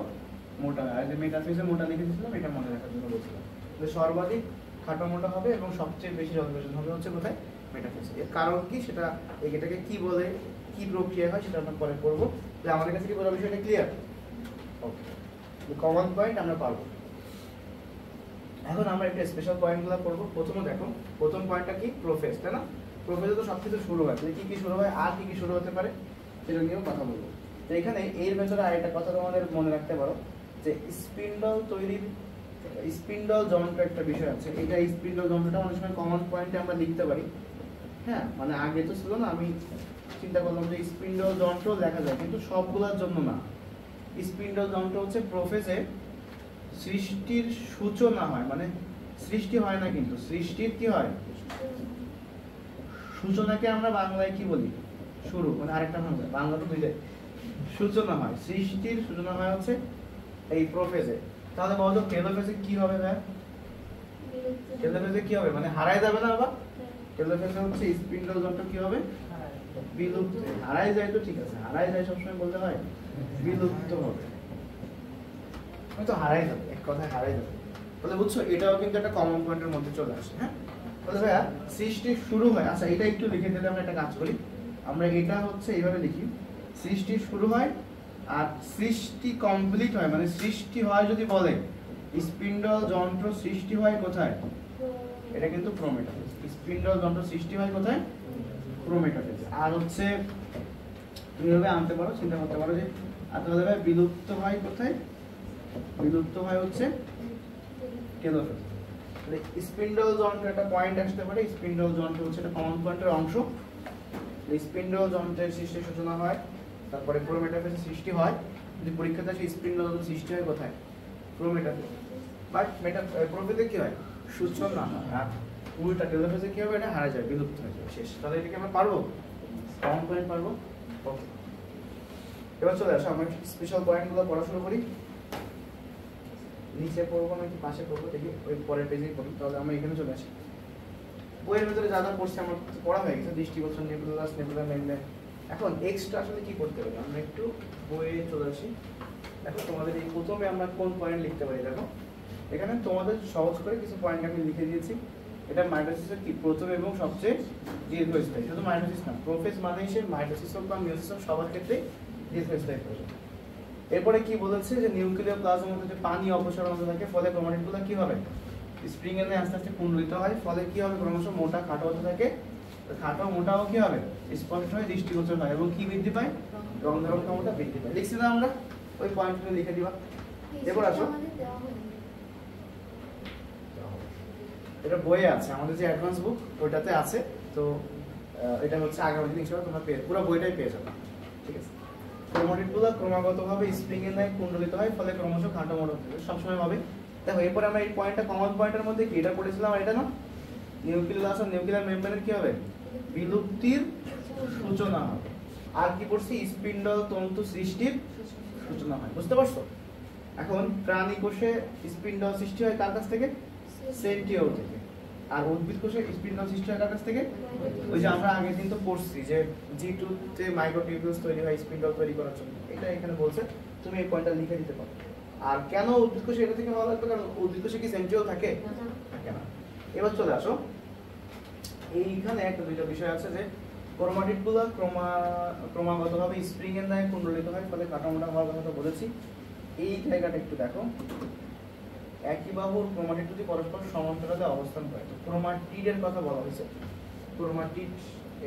মোটা, আর যে মেটাফেজে মোটা লিখে দিয়েছিলাম এটা মনে রাখার জন্য বলছিলাম যে সর্বাধিক খাটো মোটা হবে এবং সবচেয়ে বেশি জলবিয়োজন হবে হচ্ছে কোথায়, মেটাফেজে। এর কারণ কি সেটা, এটাকে কি বলে, কি প্রক্রিয়া হয় সেটা আমরা পরে পড়বো। যে আমাদের কাছে কি বলা বিষয়টা ক্লিয়ার? ওকে, কমন পয়েন্ট আমরা পারবো। এখন আমরা একটা স্পেশাল পয়েন্টগুলো করবো। প্রথমে দেখো, প্রথম পয়েন্টটা কি, প্রোফেজ, তাই না? প্রোফেজে তো সবকিছু শুরু হয়, তাহলে কি কি শুরু হয় আর কি কি শুরু হতে পারে সেটা নিয়েও কথা বলবো। তো এখানে এর ভেতরে আরেকটা কথা তোমাদের মনে রাখতে পারো যে স্পিন্ডল তৈরির, স্পিন্ডল যন্ত্র একটা বিষয় আছে। এটা স্পিন্ডল যন্ত্রটা অনেক সময় কমন পয়েন্টে আমরা লিখতে পারি। হ্যাঁ, মানে আগে তো ছিল না, আমি চিন্তা করলাম যে স্পিন্ডল যন্ত্র লেখা যায়, কিন্তু সবগুলোর জন্য না। স্পিন্ডল যন্ত্র হচ্ছে প্রোফেজে সৃষ্টির সূচনা হয়, মানে সৃষ্টি হয় না, কিন্তু সৃষ্টির কি হয়, সূচনাকে আমরা বাংলায় কি বলি, শুরু, মানে আরেকটা বাংলা তো দুইটাই, সূচনা হয়, সৃষ্টির সূচনা হয় হচ্ছে এই প্রোফেজে। তাহলে বলতো টেলোফেজে কি হবে ভাই? টেলোফেজে কি হবে, মানে হারায় যাবে না বাবা? টেলোফেজে হচ্ছে স্পিন্ডল যন্ত্র কি হবে, বিলুপ্ত। হারায় যায় তো ঠিক আছে, হারায় যায় সবসময় বলতে হয়, বিলুপ্ত হবে, হয়তো হারাই যাবে, এক কথায় হারাই যাবে। তাহলে বুঝছো, এটাও কিন্তু একটা কমন পয়েন্টের মধ্যে চলে আসে। হ্যাঁ, তাহলে ভাইয়া সৃষ্টি শুরু হয়, আচ্ছা এটা একটু লিখে দিলে আমরা একটা কাজ করি, আমরা এটা হচ্ছে এইভাবে লিখি, সৃষ্টি শুরু হয় আর সৃষ্টি কমপ্লিট হয়, মানে সৃষ্টি হয় যদি বলে স্পিন্ডল যন্ত্র সৃষ্টি হয় কোথায়, এটা কিন্তু ক্রোমেটোফেজ। স্পিন্ডল যন্ত্র সৃষ্টি হয় কোথায়, ক্রোমেটোফেজ। আর হচ্ছে তুমি এভাবে আনতে পারো, চিন্তা করতে পারো যে আর তাহলে ভাই বিলুপ্ত হয় কোথায়, বিলুপ্ত হয় হচ্ছে টেলোফেজ। তাহলে স্পিন্ডল যন্ত্র একটা পয়েন্ট আসতে পারে, স্পিন্ডল যন্ত্র হচ্ছে একটা কমন পয়েন্টের অংশ। স্পিন্ডল যন্ত্রের সৃষ্টির সূচনা হয়, তারপরে ক্রোমেটোফেজের সৃষ্টি হয়। যদি পরীক্ষাতে আসে স্পিন্ডল যন্ত্র সৃষ্টি হয় কোথায়, ক্রোমেটোফেজ। বাট প্রোফেজে কি হয়, সূচনা হয়, আর উল্টা টেলোফেজে কি হবে, এটা হারা যায়, বিলুপ্ত হয়ে যাবে, শেষ। তাহলে এটাকে আমরা পারবো, কমন পয়েন্ট পারবো। ওকে, এবার চলে আসো আমরা স্পেশাল পয়েন্টগুলো পড়া শুরু করি। নিচে পড়বো নাকি পাশে পড়বো দেখি, ওই পরের পেজেই পড়ি। তাহলে আমরা এখানে চলে আসি, বইয়ের ভিতরে যা যা পড়ছি আমার পড়া হয়ে গেছে, দৃষ্টিগোচর, নেবুলাস, নেবুলার মেমব্রেন। এখন এক্সট্রা আসলে কি করতে হবে, আমরা একটু বইয়ে চলে আসি। দেখো তোমাদের এই প্রথমে আমরা কোন পয়েন্ট লিখতে পারি, দেখো এখানে তোমাদের সহজ করে কিছু পয়েন্ট আমি লিখে দিয়েছি। এটা মাইটোসিসের কি প্রথম এবং সবচেয়ে দীর্ঘস্থায়ী, শুধু মাইটোসিস না, প্রোফেজ মানে সে মাইটোসিস হোক বা মিওসিস হোক সবার ক্ষেত্রে দীর্ঘস্থায়ী প্রয়োজন। এরপরে কি বলেছে যে নিউক্লিয়ার প্লাজমের মধ্যে যে পানি অপসারণ হতে থাকে, ফলে ক্রোমাটিডগুলো কি হবে, স্প্রিং এর ন্যায় আস্তে আস্তে কুণ্ডলিত হয়, ফলে কি হবে, ক্রমশ মোটা খাটো হতে থাকে। খাটো মোটাও কি হবে, স্পষ্ট হয়, দৃষ্টিগোচর হয়, এবং কি বৃদ্ধি পায়, রং ধারণ ক্ষমতা বৃদ্ধি পায়। লিখছি না আমরা, ওই পয়েন্টগুলো লিখে দিবা। এরপর আসো, এটা বইয়ে আছে, আমাদের যে অ্যাডভান্স বুক ওইটাতে আছে। তো এটা হচ্ছে আগামী দিন হিসেবে তোমরা পুরো বইটাই পেয়ে যাবে, ঠিক আছে। ক্রোমাটিডগুলো ক্রমাগতভাবে স্প্রিং এর ন্যায় কুণ্ডলিত হয়, ফলে ক্রমশ খাটো মোটা হবে, সবসময় হবে। দেখো এরপর আমরা এই পয়েন্টটা, কমন পয়েন্টের মধ্যে কি এটা পড়েছিলাম, আর এটা না, নিউক্লিয়াস আর নিউক্লিয়ার মেমব্রেনের কি হবে, বিলুপ্তির সূচনা হবে। আর কি পড়ছি, স্পিন্ডল তন্তু সৃষ্টির সূচনা হয়, বুঝতে পারছো? এখন প্রাণী কোষে স্পিন্ডল সৃষ্টি হয় কার কাছ থেকে, সেন্টিওল থেকে। আর উদ্ভিদ কোষে স্পিন্ডল সৃষ্টি হয় কার কাছ থেকে, ওই যে আমরা আগের দিন তো পড়ছি যে G2 তে মাইক্রোটিউবিউলস তৈরি হয় স্পিন্ডল তৈরি করার জন্য, এটা এখানে বলছে, তুমি এই পয়েন্টটা লিখে দিতে পারো। আর কেন উদ্ভিদ কোষে এটা থেকে ভালো লাগবে, কারণ উদ্ভিদ কোষে কি সেন্টিওল থাকে, থাকে না। এবার চলে আসো, এইখানে একটা দুইটা বিষয় আছে যে ক্রোমাটিডগুলো ক্রমাগতভাবে স্প্রিং এর ন্যায় কুণ্ডলিত হয়, ফলে কাটামোটা হওয়ার কথা বলেছি। এই জায়গাটা একটু দেখো, একই বাহুর ক্রোমাটিড যদি পরস্পর সমান্তরালে অবস্থান করে, তো ক্রোমাটিডের কথা বলা হয়েছে। ক্রোমাটিড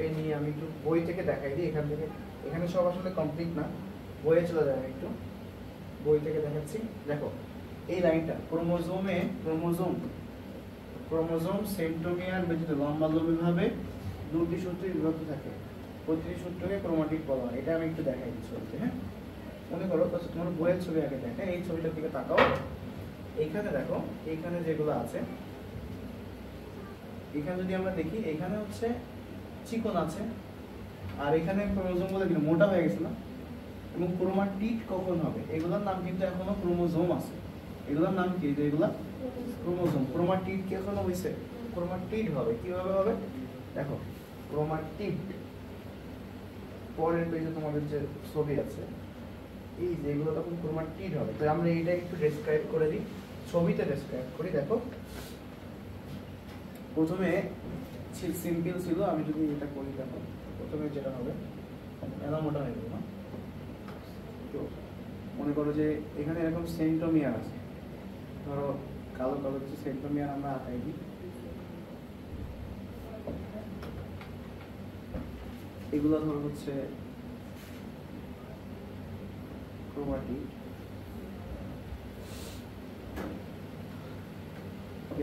এ নিয়ে আমি একটু বই থেকে দেখাই দিই, এখান থেকে, এখানে সব আসলে কমপ্লিট না, বইয়ে চলে যায়, একটু বই থেকে দেখাচ্ছি। দেখো এই লাইনটা, ক্রোমোজোম সেন্ট্রোমিয়ার ব্যতীত লম্বালম্বিভাবে দুটি সূত্রে বিভক্ত থাকে, প্রতিটি সূত্রকে ক্রোমাটিড বলা হয়। এটা আমি একটু দেখাই দিচ্ছি, হ্যাঁ মনে করো তোমার বইয়ের ছবি আগে দেখে, এই ছবিটার দিকে তাকাও। এইখানে দেখো, এইখানে যেগুলো আছে, এখানে যদি আমরা দেখি, এখানে হচ্ছে চিকন আছে, আর এখানে ক্রোমোজোম গুলো কিন্তু মোটা হয়ে গেছে না। এবং ক্রোমাটিড কখন হবে, এগুলোর নাম কিন্তু এখনো ক্রোমোজোম আছে, এগুলোর নাম কি, এগুলা ক্রোমোজোম। ক্রোমাটিড কি এখনো হইছে, ক্রোমাটিড হবে, কিভাবে হবে দেখো, ক্রোমাটিড পরের পেজে তোমাদের যে ছবি আছে, এই যেগুলো তখন ক্রোমাটিড হবে। তো আমরা এইটা একটু ডেসক্রাইব করে দিই, ছবিতে ডেসক্রাইব করি। দেখো প্রথমে সিম্পল ছিল, আমি যদি এটা করি দেখো প্রথমে যেটা হবে এলাম ওটা হয়ে গেল না। তো মনে করো যে এখানে এরকম সেন্ট্রোমিয়ার আছে, ধরো কালো কালো যে সেন্ট্রোমিয়ার আমরা আঁকাই দিই, এগুলো ধরো হচ্ছে ক্রোমাটিড,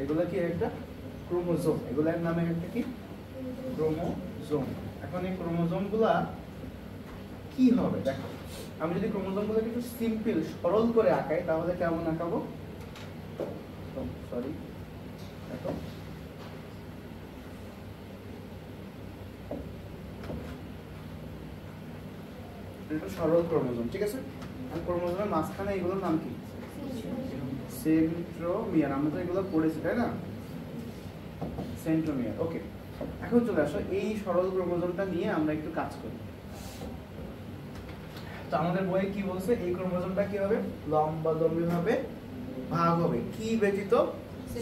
এগুলো কি একটা ক্রোমোজোম, এগুলোর নামে একটা কি ক্রোমোজোম। এখন এই ক্রোমোজোম গুলা কি হবে দেখো, আমি যদি ক্রোমোজোম গুলোকে একটু সিম্পল সরল করে আঁকাই তাহলে কেমন আঁকাবো, সরি দেখো এটা সরল ক্রোমোজোম, ঠিক আছে। আর ক্রোমোজোমের মাঝখানে এগুলোর নাম কি, সেন্ট্রোমিয়ার। আমরা তো এগুলো পড়েছি তাই না, সেন্ট্রোমিয়ার। ওকে, এখন চলে আসো এই সরল ক্রোমোজোমটা নিয়ে আমরা একটু কাজ করি। তো আমাদের বইয়ে কি বলছে, এই ক্রোমোজোমটা কি হবে, লম্বালম্বি ভাবে ভাগ হবে, কি ব্যতীত,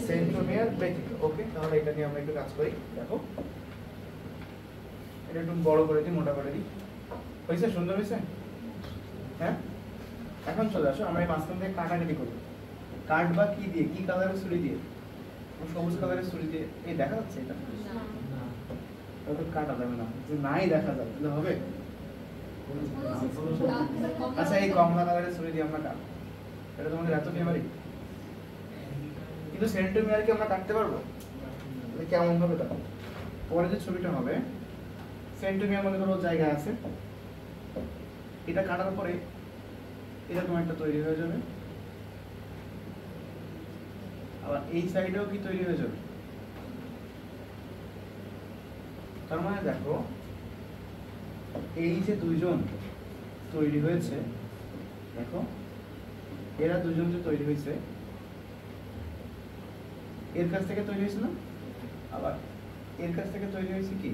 সেন্ট্রোমিয়ার ব্যতীত। ওকে, তাহলে এটা নিয়ে আমরা একটু কাজ করি। দেখো এটা একটু বড় করে দিই, মোটা করে দিই, হয়েছে, সুন্দর হয়েছে। হ্যাঁ, এখন চলে আসো আমরা এই মাঝখান থেকে কাটাকাটি করবো। কাটবা কি দিয়ে, কি কালারের ছুরি দিয়ে, সবুজ কালারের ছুরি দিয়ে। এই দেখা যাচ্ছে এটা তো কাটা যাবে না, নাই দেখা যাবে তাহলে হবে। আচ্ছা এই কমলা কালারের ছুরি দিয়ে আমরা কাটবো, এটা তোমাদের এত ফেভারিট। কিন্তু সেন্ট্রোমিয়ারকে আমরা কাটতে পারবো, তাহলে কেমন হবে তা পরে যে ছবিটা হবে। সেন্ট্রোমিয়ার মধ্যে কোনো জায়গা আছে, এটা কাটার পরে এরকম একটা তৈরি হয়ে যাবে, আবার এই সাইডেও কি তৈরি হয়ে যাবে। তার মানে দেখো এই যে দুইজন তৈরি হয়েছে, দেখো এরা দুজন যে তৈরি হয়েছে, এর কাছ থেকে তৈরি হয়েছে না, আবার এর কাছ থেকে তৈরি হয়েছে কি,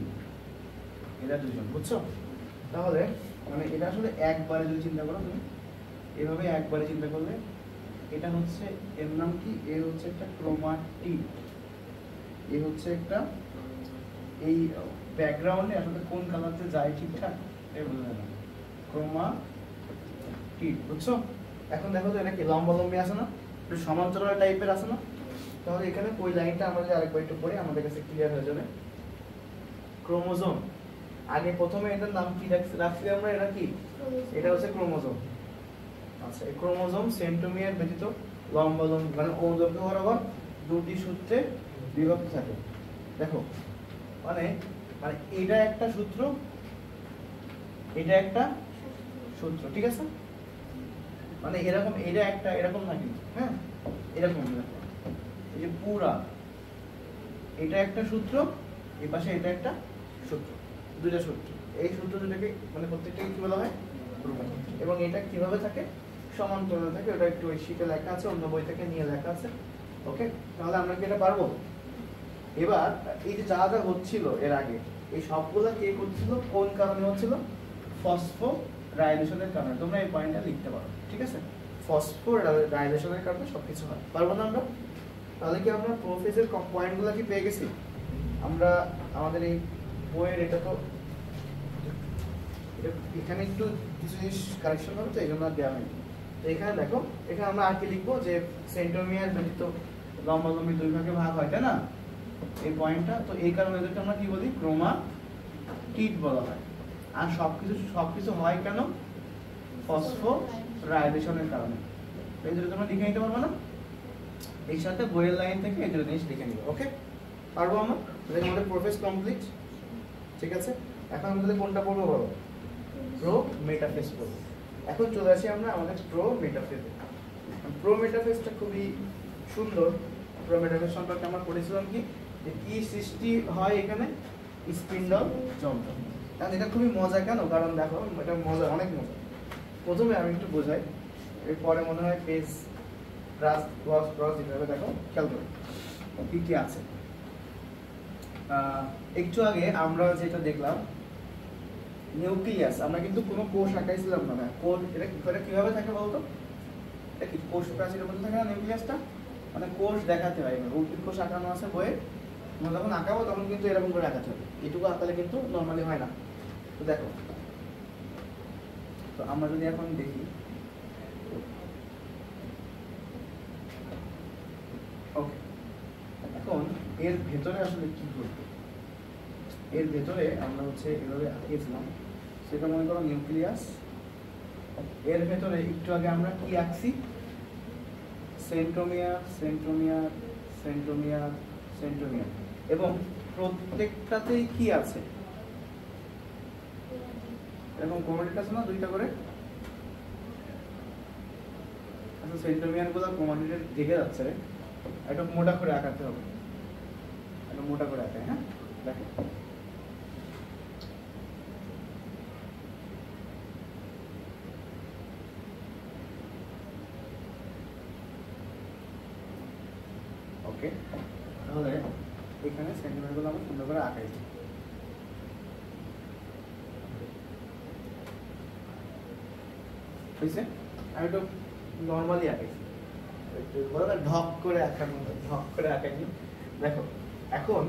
এরা দুজন, বুঝছো। তাহলে মানে এটা আসলে একবারে যদি চিন্তা করো তুমি, এভাবে একবারে চিন্তা করলে এটা হচ্ছে, এর নাম কি, এ হচ্ছে একটা ক্রোমাটিড, এ হচ্ছে একটা, এই ব্যাকগ্রাউন্ডে আসলে কোন কালারতে যায় ঠিকঠাক এই বোঝা যায় না, ক্রোমাটিড, বুঝছো। এখন দেখো তো এটা কি লম্বালম্বি আছে না, একটু সমান্তরাল টাইপের আছে না, তাহলে এখানে ওই লাইনটা আমরা যদি আরেকবার একটু পড়ি আমাদের কাছে ক্লিয়ার হয়ে যাবে। ক্রোমোজোম, আগে প্রথমে এটার নাম কি রাখছি আমরা, এটা কি, এটা হচ্ছে ক্রোমোজোম। আচ্ছা, এই ক্রোমোজোম সেন্ট্রোমিয়ার ব্যতীত লম্বালম্বি মানে ঔলম্ব বরাবর দুটি সূত্রে বিভক্ত থাকে। দেখো মানে মানে এটা একটা সূত্র, এটা একটা সূত্র, ঠিক আছে। মানে এরকম, এটা একটা এরকম না কিন্তু, হ্যাঁ এরকম দেখো, এই যে পুরা এটা একটা সূত্র, এই পাশে এটা একটা সূত্র, দুইটা সূত্র। এই সূত্র দুটাকে মানে প্রত্যেকটাকে কি বলা হয়, ক্রোমোজোম। এবং এটা কিভাবে থাকে, সমান্তরাল থাকে। ওটা একটু ওই শীটে লেখা আছে, অন্য বই থেকে নিয়ে লেখা আছে। ওকে, তাহলে আমরা কি এটা পারবো। এবার এই যে যা যা হচ্ছিল এর আগে, এই সবগুলা কে করছিল, কোন কারণে হচ্ছিল, ফসফোরাইলেশনের কারণে। তোমরা এই পয়েন্টটা লিখতে পারো, ঠিক আছে। ফসফোরাইলেশনের কারণে সবকিছু হয়, পারবো না আমরা। তাহলে কি আমরা প্রোফেজের পয়েন্টগুলো কি পেয়ে গেছি আমরা। আমাদের এই বইয়ের এটা তো এখানে একটু কিছু জিনিস কারেকশন হবে, তো এই জন্য দেওয়া হয়নি। তো এখানে দেখো, এখানে আমরা আর কি লিখবো, যে সেন্ট্রোমিয়ার ব্যতীত লম্বালম্বি দুই ভাগে ভাগ হয়, তাই না, এই পয়েন্টটা। তো এই কারণে এদেরকে আমরা কি বলি, ক্রোমাটিড বলা হয়। আর সবকিছু হয় কেন, ফসফোরাইলেশনের কারণে। এই দুটো তোমরা লিখে নিতে পারবো না, এর সাথে বইয়ের লাইন থেকে এই দুটো জিনিস লিখে নিবো। ওকে, পারবো আমরা। তাহলে আমাদের প্রোফেস কমপ্লিট, ঠিক আছে। এখন আমাদের কোনটা পড়বো বলো, প্রো মেটাফেজ পড়বো। এখন চলে আসি আমরা আমাদের প্রো মেটাফেজ। প্রো মেটাফেজটা খুবই সুন্দর। প্রো মেটাফেজ সম্পর্কে আমরা পড়েছিলাম কি, যে কি সৃষ্টি হয় এখানে, স্পিন্ডল যন্ত্র। কারণ এটা খুবই মজা, কেন, কারণ দেখো এটা মজা, অনেক মজা। প্রথমে আমি একটু বোঝাই, এরপরে মনে হয় পেজ ক্রস দিতে হবে। দেখো খেয়াল করো কি কি আছে। একটু আগে আমরা যেটা দেখলাম, নিউক্লিয়াস, আমরা কিন্তু কোনো কোষ আঁকাইছিলাম না। কোষ এটা কিভাবে থাকে বলতো? এটা কি কোষ প্রাচীরের মধ্যে থাকে না নিউক্লিয়াসটা? মানে কোষ দেখাতে হয়, উদ্ভিদ কোষ আঁকানো আছে বইয়ে, আমরা যখন আঁকাবো তখন কিন্তু এরকম করে আঁকাতে হবে। এটুকু আঁকালে কিন্তু নর্মালি হয় না। তো দেখো, তো আমরা যদি এখন দেখি, ওকে, এখন এর ভেতরে আসলে কি ঘটবে? এর ভেতরে আমরা হচ্ছে এভাবে আঁকিয়েছিলাম, সেটা মনে করো নিউক্লিয়াস। এর ভেতরে একটু আগে আমরা কি আঁকছি? সেন্ট্রোমিয়ার, সেন্ট্রোমিয়ার, সেন্ট্রোমিয়ার, সেন্ট্রোমিয়ার, এবং প্রত্যেকটাতেই কি আছে? এরকম ক্রোমাটিড আছে না, দুইটা করে। আচ্ছা, সেন্ট্রোমিয়ার গুলো ক্রোমাটিডের দিকে যাচ্ছে রে, একটু মোটা করে আঁকাতে হবে, একটু মোটা করে আঁকাই। হ্যাঁ, দেখো ওকে, তাহলে এখানে সেন্টিমিটার গুলো আমরা সুন্দর করে আঁকাই। বুঝছে? আমি একটু নর্মালি আঁকাইছি, ঢক করে আঁকানো, ঢক করে আঁকাইনি। দেখো এখন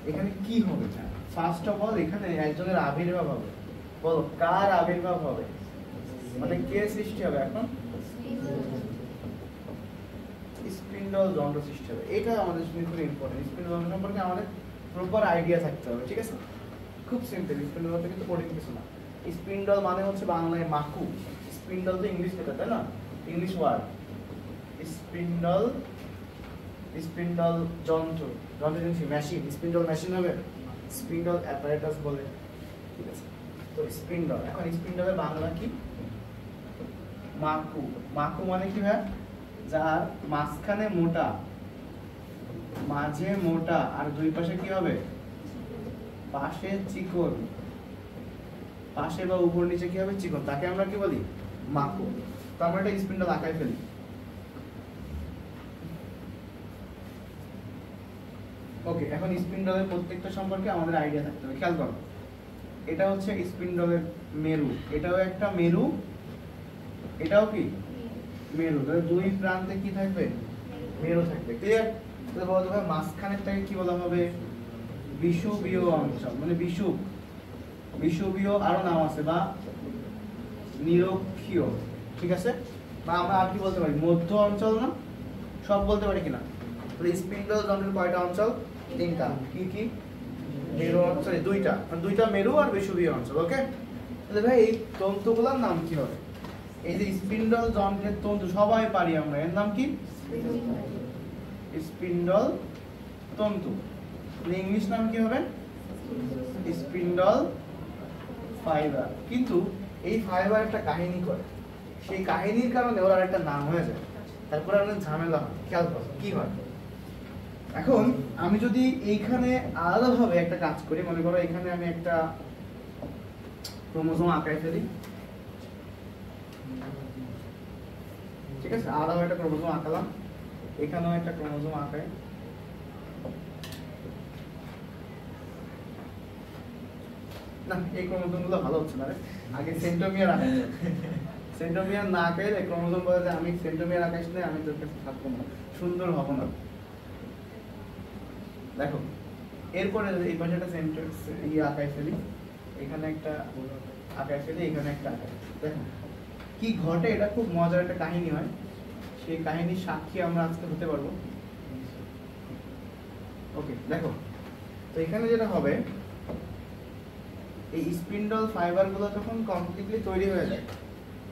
এখানে কি হবে? ফার্স্ট অফ অল এখানে একজনের আবির্ভাব হবে। বলো, কার আবির্ভাব হবে? মানে কে সৃষ্টি হবে? এখন স্পিন্ডল যন্ত্র সৃষ্টি হবে। এটা আমাদের জন্য খুব ইম্পর্টেন্ট। স্পিন্ডল যন্ত্র সম্পর্কে আমাদের প্রপার আইডিয়া থাকতে হবে, ঠিক আছে? খুব সিম্পল, স্পিন্ডল যন্ত্র কিন্তু কঠিন কিছু না। স্পিন্ডল মানে হচ্ছে বাংলায় মাকু, স্পিন্ডল তো ইংলিশ কথা, তাই না? ইংলিশ ওয়ার্ড স্পিন্ডল, স্পিন্ডল যন্ত্র, যন্ত্র জিনিস মেশিন, স্পিন্ডল মেশিন হবে, স্পিন্ডল অ্যাপারেটাস বলে, ঠিক আছে? তো স্পিন্ডল, এখন স্পিন্ডলের বাংলা কি? মাকু। মাকু মানে কি ভাই? যার মাঝখানে মোটা, মাঝে মোটা, আর দুই পাশে কি হবে? পাশে চিকন, পাশে বা উপর নিচে কি হবে? চিকন, তাকে আমরা কি বলি? মাকু। তো আমরা একটা স্পিন্ডল আঁকাই ফেলি। ওকে, এখন স্পিন্ডলের প্রত্যেকটা সম্পর্কে আমাদের আইডিয়া থাকতে হবে। খেয়াল করো, এটা হচ্ছে স্পিন্ডলের মেরু, এটাও একটা মেরু, এটাও কি মেরু। দুই প্রান্তে কি থাকবে? মেরু থাকবে। ক্লিয়ার? তাহলে বলতে হবে মাঝখানেরটাকে কি বলা হবে? বিষুবীয় অঞ্চল, মানে বিষুব, বিষুবীয় আরো নাম আছে, বা নিরক্ষীয়, ঠিক আছে? বা আমরা আর কি বলতে পারি? মধ্য অঞ্চল, না সব বলতে পারি কিনা? তাহলে স্পিন্ডল যন্ত্রের কয়টা অঞ্চল? তিনটা। কি কি? মেরু অঞ্চল, দুইটা, দুইটা মেরু আর বিষুবীয় অঞ্চল। ওকে, তাহলে ভাই এই তন্তুগুলোর নাম কি হবে? এই যে স্পিন্ডল যন্ত্রের তন্তু সবাই পারি আমরা, এর নাম কি? স্পিন্ডল তন্তু। ইংলিশ নাম কি হবে? Spindle fibre. কিন্তু এই ফাইবার একটা কাহিনী করে, সেই কাহিনীর কারণে ওর একটা নাম হয়ে যায়, তারপরে অনেক ঝামেলা হয়। খেয়াল করো কি হয়। এখন আমি যদি এইখানে আলাদাভাবে একটা কাজ করি, মনে করো এখানে আমি একটা ক্রোমোজোম আঁকাই ফেলি, ঠিক আছে? আলাদা একটা ক্রোমোজোম আঁকালাম, এখানেও একটা ক্রোমোজোম আঁকাই। না, এই ক্রোমোজোম গুলো ভালো হচ্ছে না রে, আগে সেন্ট্রোমিয়ার আঁকাই। সেন্ট্রোমিয়ার না আঁকাইলে ক্রোমোজোম বলে যে আমি সেন্ট্রোমিয়ার আঁকাইছি না, আমি তোর কাছে থাকবো না, সুন্দর হবো না। দেখো এরপরে এই পাশে একটা আঁকাই ফেলি, এখানে একটা আঁকাই ফেলি, এখানে একটা আঁকাই। দেখো কি ঘটে, এটা খুব মজার একটা কাহিনী হয়, সেই কাহিনীর সাক্ষী আমরা আজকে হতে পারবো। ওকে, দেখো তো এখানে যেটা হবে, এই স্পিন্ডল ফাইবার গুলো যখন কমপ্লিটলি তৈরি হয়ে যায়,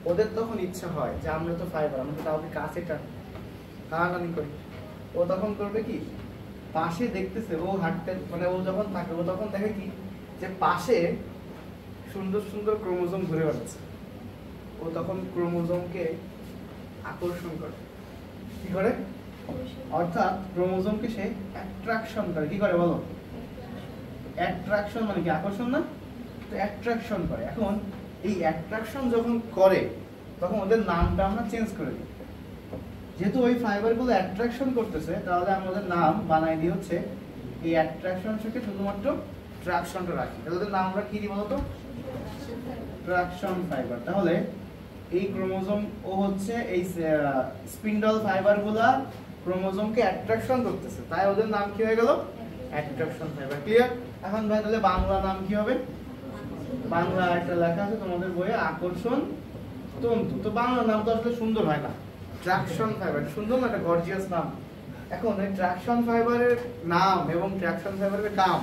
ওদের তখন ইচ্ছা হয় যে আমরা তো ফাইবার, আমরা তো কাউকে কাছে টানাটানি করি। ও তখন করবে কি, পাশে দেখতেছে, ও হাঁটতে, মানে ও যখন থাকে, ও তখন দেখে কি, যে পাশে সুন্দর সুন্দর ক্রোমোজোম ঘুরে বেড়াচ্ছে। ও তখন ক্রোমোজোমকে আকর্ষণ করে। কি করে? অর্থাৎ ক্রোমোজোমকে সে অ্যাট্রাকশন করে। কি করে বলো? অ্যাট্রাকশন মানে কি? আকর্ষণ না? তো অ্যাট্রাকশন করে। এখন এই অ্যাট্রাকশন যখন করে, তখন ওদের নামটা আমরা চেঞ্জ করে দিই। যেহেতু ওই ফাইবারগুলো অ্যাট্রাকশন করতেছে, তাহলে আমাদের নাম বানাই দিই হচ্ছে এই অ্যাট্রাকশন থেকে শুধুমাত্র ট্রাকশনটা রাখি। তাহলে ওদের নাম আমরা কি দিই বলতো? Traction fibre. তাহলে এই ক্রোমোজোম ও হচ্ছে এই স্পিন্ডল ফাইবারগুলা ক্রোমোজোমকে অ্যাট্রাকশন করতেছে, তাই ওদের নাম কি হয়ে গেল? Attraction fibre. ক্লিয়ার? এখন ভাই তাহলে বাংলা নাম কি হবে? বাংলা একটা লেখা আছে তোমাদের বইয়ে, আকর্ষণ তন্তু। তো বাংলা নাম তো আসলে সুন্দর হয় না, ট্রাকশন ফাইবার সুন্দর না, একটা গর্জিয়াস নাম। এখন এই ট্রাকশন ফাইবারের নাম এবং ট্রাকশন ফাইবারের নাম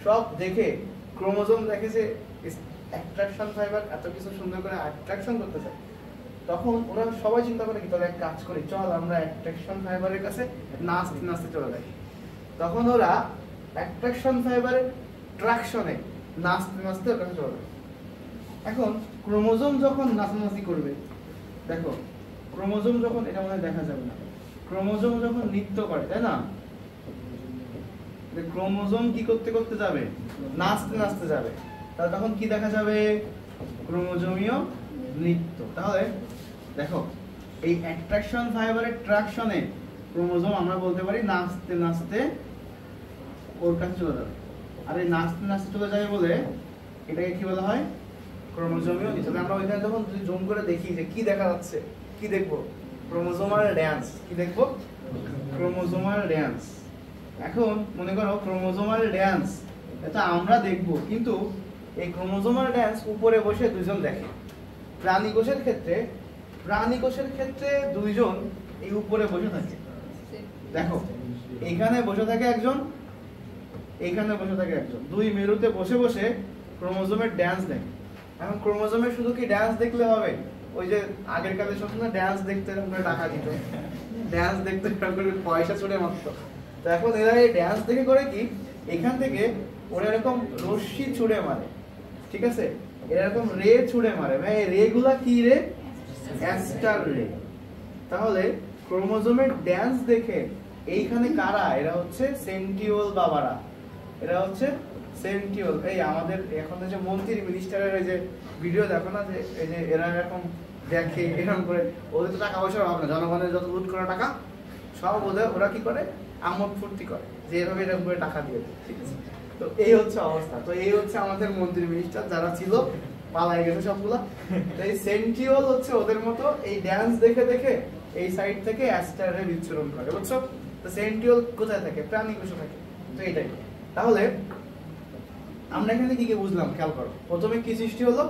সব দেখে ক্রোমোজোম দেখে যে অ্যাট্রাকশন ফাইবার এত কিছু সুন্দর করে অ্যাট্রাকশন করতে চায়, তখন ওরা সবাই চিন্তা করে কি তাহলে এক কাজ করি, চল আমরা অ্যাট্রাকশন ফাইবারের কাছে নাচতে নাচতে চলে যাই। তখন ওরা অ্যাট্রাকশন ফাইবারের ট্রাকশনে নাচতে নাচতে ওর কাছে চলে যায়। এখন ক্রোমোজোম যখন নাচানাচি করবে, দেখো ক্রোমোজোম যখন, এটা মনে দেখা যাবে না, ক্রোমোজোম যখন নৃত্য করে, তাই না? ক্রোমোজোম কি করতে করতে যাবে? নাচতে নাচতে যাবে। তাহলে তখন কি দেখা যাবে? ক্রোমোজোমীয় নৃত্য। তাহলে দেখো এই অ্যাট্রাকশন ফাইবারের ট্রাকশনে ক্রোমোজোম আমরা বলতে পারি নাচতে নাচতে ওর কাছে চলে যাবে। আর এই নাচতে নাচতে চলে যাবে বলে এটাকে কি বলা হয়? ক্রোমোজোমীয় নৃত্য। আমরা ওইখানে যখন জুম করে দেখি যে কি দেখা যাচ্ছে, কি দেখবো? Chromosomal dance. কি দেখবো? Chromosomal dance. এখন মনে করো ক্রোমোজোমাল ড্যান্স এটা আমরা দেখবো, কিন্তু এই ক্রোমোজোমাল ড্যান্স উপরে বসে দুইজন দেখে। প্রাণী কোষের ক্ষেত্রে দুইজন এই উপরে বসে থাকে। দেখো এখানে বসে থাকে একজন, এখানে বসে থাকে একজন, দুই মেরুতে বসে বসে ক্রোমোজোমের ড্যান্স দেখে। এখন ক্রোমোজোমের শুধু কি ড্যান্স দেখলে হবে? ওই যে আগের কালে সবসময় ড্যান্স দেখতে টাকা দিত, ড্যান্স দেখতে পয়সা ছুড়ে মারত। তো এখন এরা এই ড্যান্স দেখে করে কি, এখান থেকে ওরা এরকম রশ্মি ছুড়ে মারে, ঠিক আছে? এরকম রে ছুড়ে মারে, ভাই এই রে গুলা কি রে? অ্যাস্টার রে। তাহলে ক্রোমোজোমের ড্যান্স দেখে এইখানে কারা? এরা হচ্ছে সেন্টিওল বাবারা, এরা হচ্ছে সেন্টিওল। এই আমাদের এখন যে মন্ত্রী মিনিস্টারের এই যে ভিডিও দেখো না, যে এই যে এরা এরকম দেখে এরকম করে, ওদের তো টাকা পয়সার অভাব না, জনগণের যত লুট করা টাকা সব ওরা কি করে? আমোদ ফুর্তি করে যে এভাবে এরকম করে টাকা দিয়ে দেয়, ঠিক আছে? তো এই হচ্ছে অবস্থা। তো এই হচ্ছে আমাদের মন্ত্রী মিনিস্টার যারা ছিল, পালাই গেছে সবগুলা। তো এই সেন্টিওল হচ্ছে ওদের মতো এই ড্যান্স দেখে দেখে এই সাইড থেকে অ্যাস্টারে বিচ্ছুরণ করে, বুঝছো? তো সেন্টিওল কোথায় থাকে? প্রাণী কোষে থাকে। তো এইটাই। তাহলে আমরা এখানে কি কি বুঝলাম খেয়াল করো। প্রথমে কি সৃষ্টি হলো?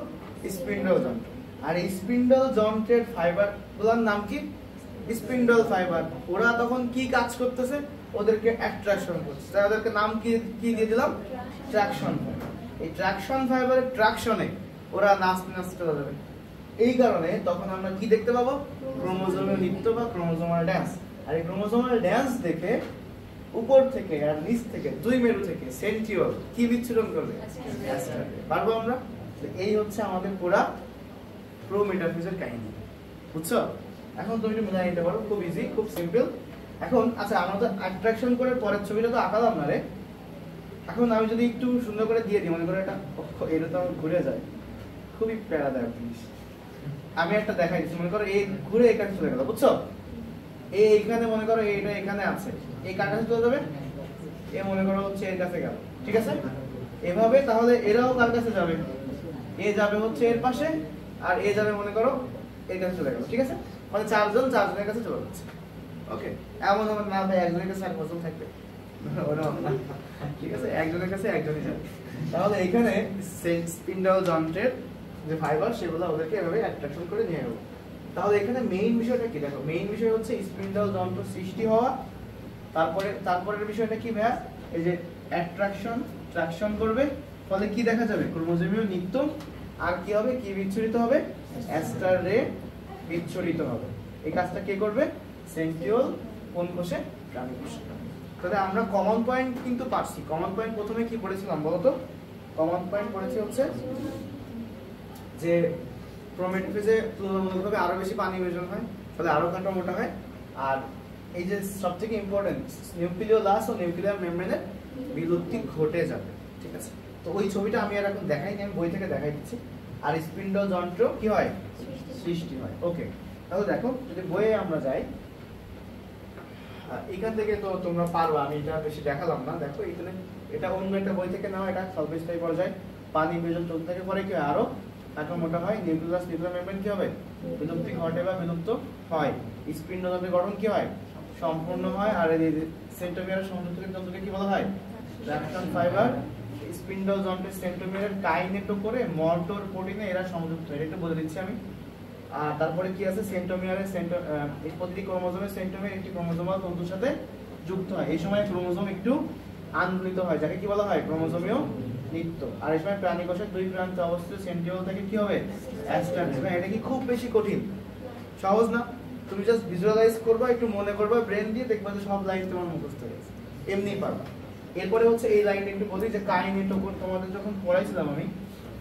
স্পিন্ডল যন্ত্র। আর এই স্পিন্ডল যন্ত্রের ফাইবার গুলোর নাম কি? Spindle fibre. ওরা তখন কি কাজ করতেছে? ওদেরকে অ্যাট্রাকশন করছে, তাই ওদেরকে নাম কি কি দিয়ে দিলাম? Traction fibre. এই ট্রাকশন ফাইবারের ট্রাকশনে ওরা নাচতে নাচতে চলে যাবে। এই কারণে তখন আমরা কি দেখতে পাবো? ক্রোমোজোমের নৃত্য বা ক্রোমোজোমাল ড্যান্স। আর এই ক্রোমোজোমাল ড্যান্স দেখে উপর থেকে আর নিচ থেকে দুই মেরু থেকে সেন্টিওল কি বিচ্ছুরণ করবে? পারবো আমরা? এই হচ্ছে আমাদের পুরা প্রোমেটাফিজের কাহিনী, বুঝছো? এখন তুমি একটু মনে নিতে পারো, খুব ইজি, খুব সিম্পল। এখন আচ্ছা আমরা তো অ্যাট্রাকশন করে পরের ছবিটা তো আঁকালাম না রে। এখন আমি যদি একটু সুন্দর করে দিয়ে দিই, মনে করো এটা তো ঘুরে যায়, খুবই প্যারাদায়ক জিনিস। আমি একটা দেখাই দিচ্ছি, মনে করো এই ঘুরে এখানে চলে গেল, বুঝছো? এইখানে মনে করো এইটা এখানে আছে, এই কার কাছে চলে যাবে? এ মনে করো হচ্ছে এর কাছে গেল, ঠিক আছে? এভাবে তাহলে এরাও কার কাছে যাবে? এ যাবে হচ্ছে এর পাশে, আর এ যাবে মনে করো এর কাছে চলে গেল, ঠিক আছে? মানে চারজনের কাছে চলে যাচ্ছে। ওকে, এমন হবে না ভাই একজনের কাছে আর কজন থাকবে, ঠিক আছে? একজনের কাছে একজনই যাবে। তাহলে এখানে স্পিন্ডল যন্ত্রের যে ফাইবার সেগুলো ওদেরকে এভাবে অ্যাট্রাকশন করে নিয়ে যাবে। তাহলে এখানে মেইন বিষয়টা কি? দেখো মেইন বিষয় হচ্ছে স্পিন্ডল যন্ত্র সৃষ্টি হওয়া। তারপরের বিষয়টা কি ভাইয়া? এই যে ট্রাকশন করবে, ফলে কি দেখা যাবে? ক্রোমোজোমীয় নৃত্য। আর কি হবে? কি বিচ্ছুরিত হবে? অ্যাস্টার রে বিচ্ছুরিত হবে। এই কাজটা কে করবে? সেন্টিওল। কোন কোষে? প্রাণী কোষে। তাহলে আমরা কমন পয়েন্ট কিন্তু পাচ্ছি। কমন পয়েন্ট প্রথমে কি পড়েছিলাম বলতো? কমন পয়েন্ট পড়েছি হচ্ছে যে প্রোমেটাফেজে তুলনামূলকভাবে আরো বেশি পানি প্রয়োজন হয়, ফলে আরো কাটা মোটা হয়। আর এই যে সবথেকে ইম্পর্টেন্ট, নিউক্লিওলাস ও নিউক্লিয়ার মেমব্রেনের বিলুপ্তি ঘটে যাবে, ঠিক আছে? তো ওই ছবিটা আমি আর এখন দেখাইনি, আমি বই থেকে দেখাই দিচ্ছি। আর স্পিন্ডল যন্ত্র কি হয়? সৃষ্টি হয়। ওকে, তাহলে দেখো যদি বইয়ে আমরা যাই, এখান থেকে তো তোমরা পারবা, আমি এটা বেশি দেখালাম না। দেখো এখানে এটা অন্য একটা বই থেকে নেওয়া, এটা স্বল্পস্থায়ী পর্যায়ে পানি বিয়োজন চলতে থাকে, পরে কি আরো কাঠামো মোটা হয়, নিউক্লিয়াস নিউক্লিয়ার মেমব্রেন কি হবে? বিলুপ্তি ঘটে বা বিলুপ্ত হয়। স্পিন্ডতন্ত্রের গঠন কি হয়? সম্পূর্ণ হয়। আর এই সেন্ট্রোমিয়ারের সংযুক্ত তন্তুকে কি বলা হয়? Traction fibre. স্পিন্ডল যন্ত্রের সেন্ট্রোমিয়ারের কাইনেটোকোরে মোটর প্রোটিনে এরা সংযুক্ত হয়, এটা বলে দিচ্ছি আমি। আর তারপরে কি আছে? সেন্ট্রোমিয়ারের এই প্রতিটি ক্রোমোজোমের সেন্ট্রোমিয়ার একটি ক্রোমোজোমাল তন্তুর সাথে যুক্ত হয়। এই সময় ক্রোমোজোম একটু আন্দোলিত হয়, যাকে কি বলা হয়? ক্রোমোজোমীয় নৃত্য। আর এই সময় প্রাণী কোষের দুই প্রান্তে অবস্থিত সেন্ট্রিওল থেকে কি হবে? অ্যাস্টার্ন। এটা কি খুব বেশি কঠিন? সহজ না? তুমি জাস্ট ভিজুয়ালাইজ করবা, একটু মনে করবা ব্রেন দিয়ে, দেখবা যে সব লাইন তোমার মুখস্থ হয়ে গেছে, এমনিই পারবা। এরপরে হচ্ছে এই লাইনটা একটু বলি যে কাইনেটোকোর। তোমাদের যখন পড়াইছিলাম আমি,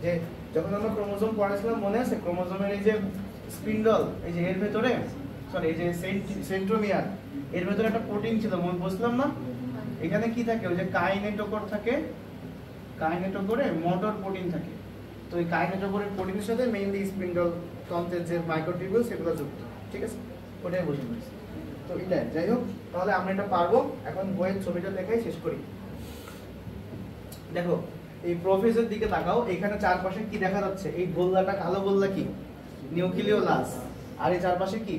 যে যখন আমরা ক্রোমোজোম পড়াইছিলাম মনে আছে? ক্রোমোজোমের এই যে স্পিন্ডল, এই যে এর ভেতরে সরি এই যে সেন্ট্রোমিয়ার, এর ভেতরে একটা প্রোটিন ছিল, মনে বুঝলাম না? এখানে কি থাকে? ওই যে কাইনেটোকোর থাকে, কাইনেটোকোরে মোটর প্রোটিন থাকে। তো এই কাইনেটোকোরের প্রোটিনের সাথে মেইনলি স্পিন্ডল তন্ত্রের যে মাইক্রোটিউবিউল সেগুলো যুক্ত, ঠিক আছে? ওটাই বুঝে নিয়েছি। তো এটা যাই হোক, তাহলে আমরা এটা পারবো। এখন বইয়ের ছবিটা দেখাই শেষ করি। দেখো এই প্রোফেজের দিকে তাকাও, এখানে চারপাশে কি দেখা যাচ্ছে? এই গোল্লাটা, কালো গোল্লা কি? নিউক্লিওলাস। আর এই চারপাশে কি?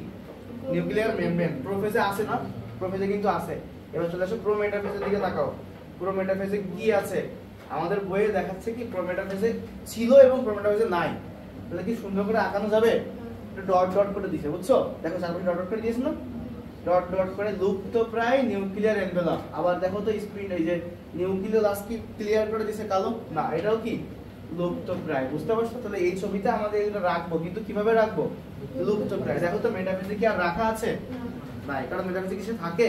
Nuclear membrane. প্রোফেজে আছে না? প্রোফেজে কিন্তু আছে। এবার চলে আসো প্রোমেটাফেজের দিকে তাকাও। প্রোমেটাফেজে কি আছে? আমাদের বইয়ে দেখাচ্ছে কি প্রোমেটাফেজে ছিল এবং প্রোমেটাফেজে নাই। তাহলে কি সুন্দর করে আঁকানো যাবে? একটু ডট ডট করে দিয়েছে, বুঝছো? দেখো চারপাশে ডট ডট করে দিয়েছে না? ডট ডট করে লুপ্ত প্রায় নিউক্লিয়ার এনভেলপ। আবার দেখো তো স্প্রিন, এই যে নিউক্লিওলাস কি ক্লিয়ার করে দিয়েছে কালো? না, এটাও কি লুপ্ত প্রায়। বুঝতে পারছো? তাহলে এই ছবিতে আমাদের এটা রাখবো, কিন্তু কিভাবে রাখবো? লুপ্ত প্রায়। দেখো তো মেটাফেজে কি আর রাখা আছে? নাই, কারণ মেটাফেজে কিছু থাকে।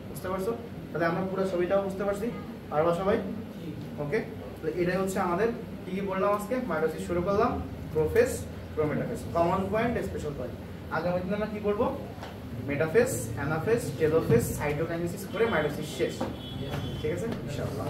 বুঝতে পারছো? তাহলে আমরা পুরো ছবিটাও বুঝতে পারছি। পারবা সবাই? ওকে, তাহলে এটাই হচ্ছে আমাদের কি কি বললাম আজকে। মাইটোসিস শুরু করলাম, prophase, prometaphase, common point, special point. আগামী দিনে আমরা কি করবো? মেটাফেজ, অ্যানাফেজ, টেলোফেজ, সাইটোকাইনেসিস করে মাইটোসিস শেষ। ঠিক আছে ইনশাআল্লাহ।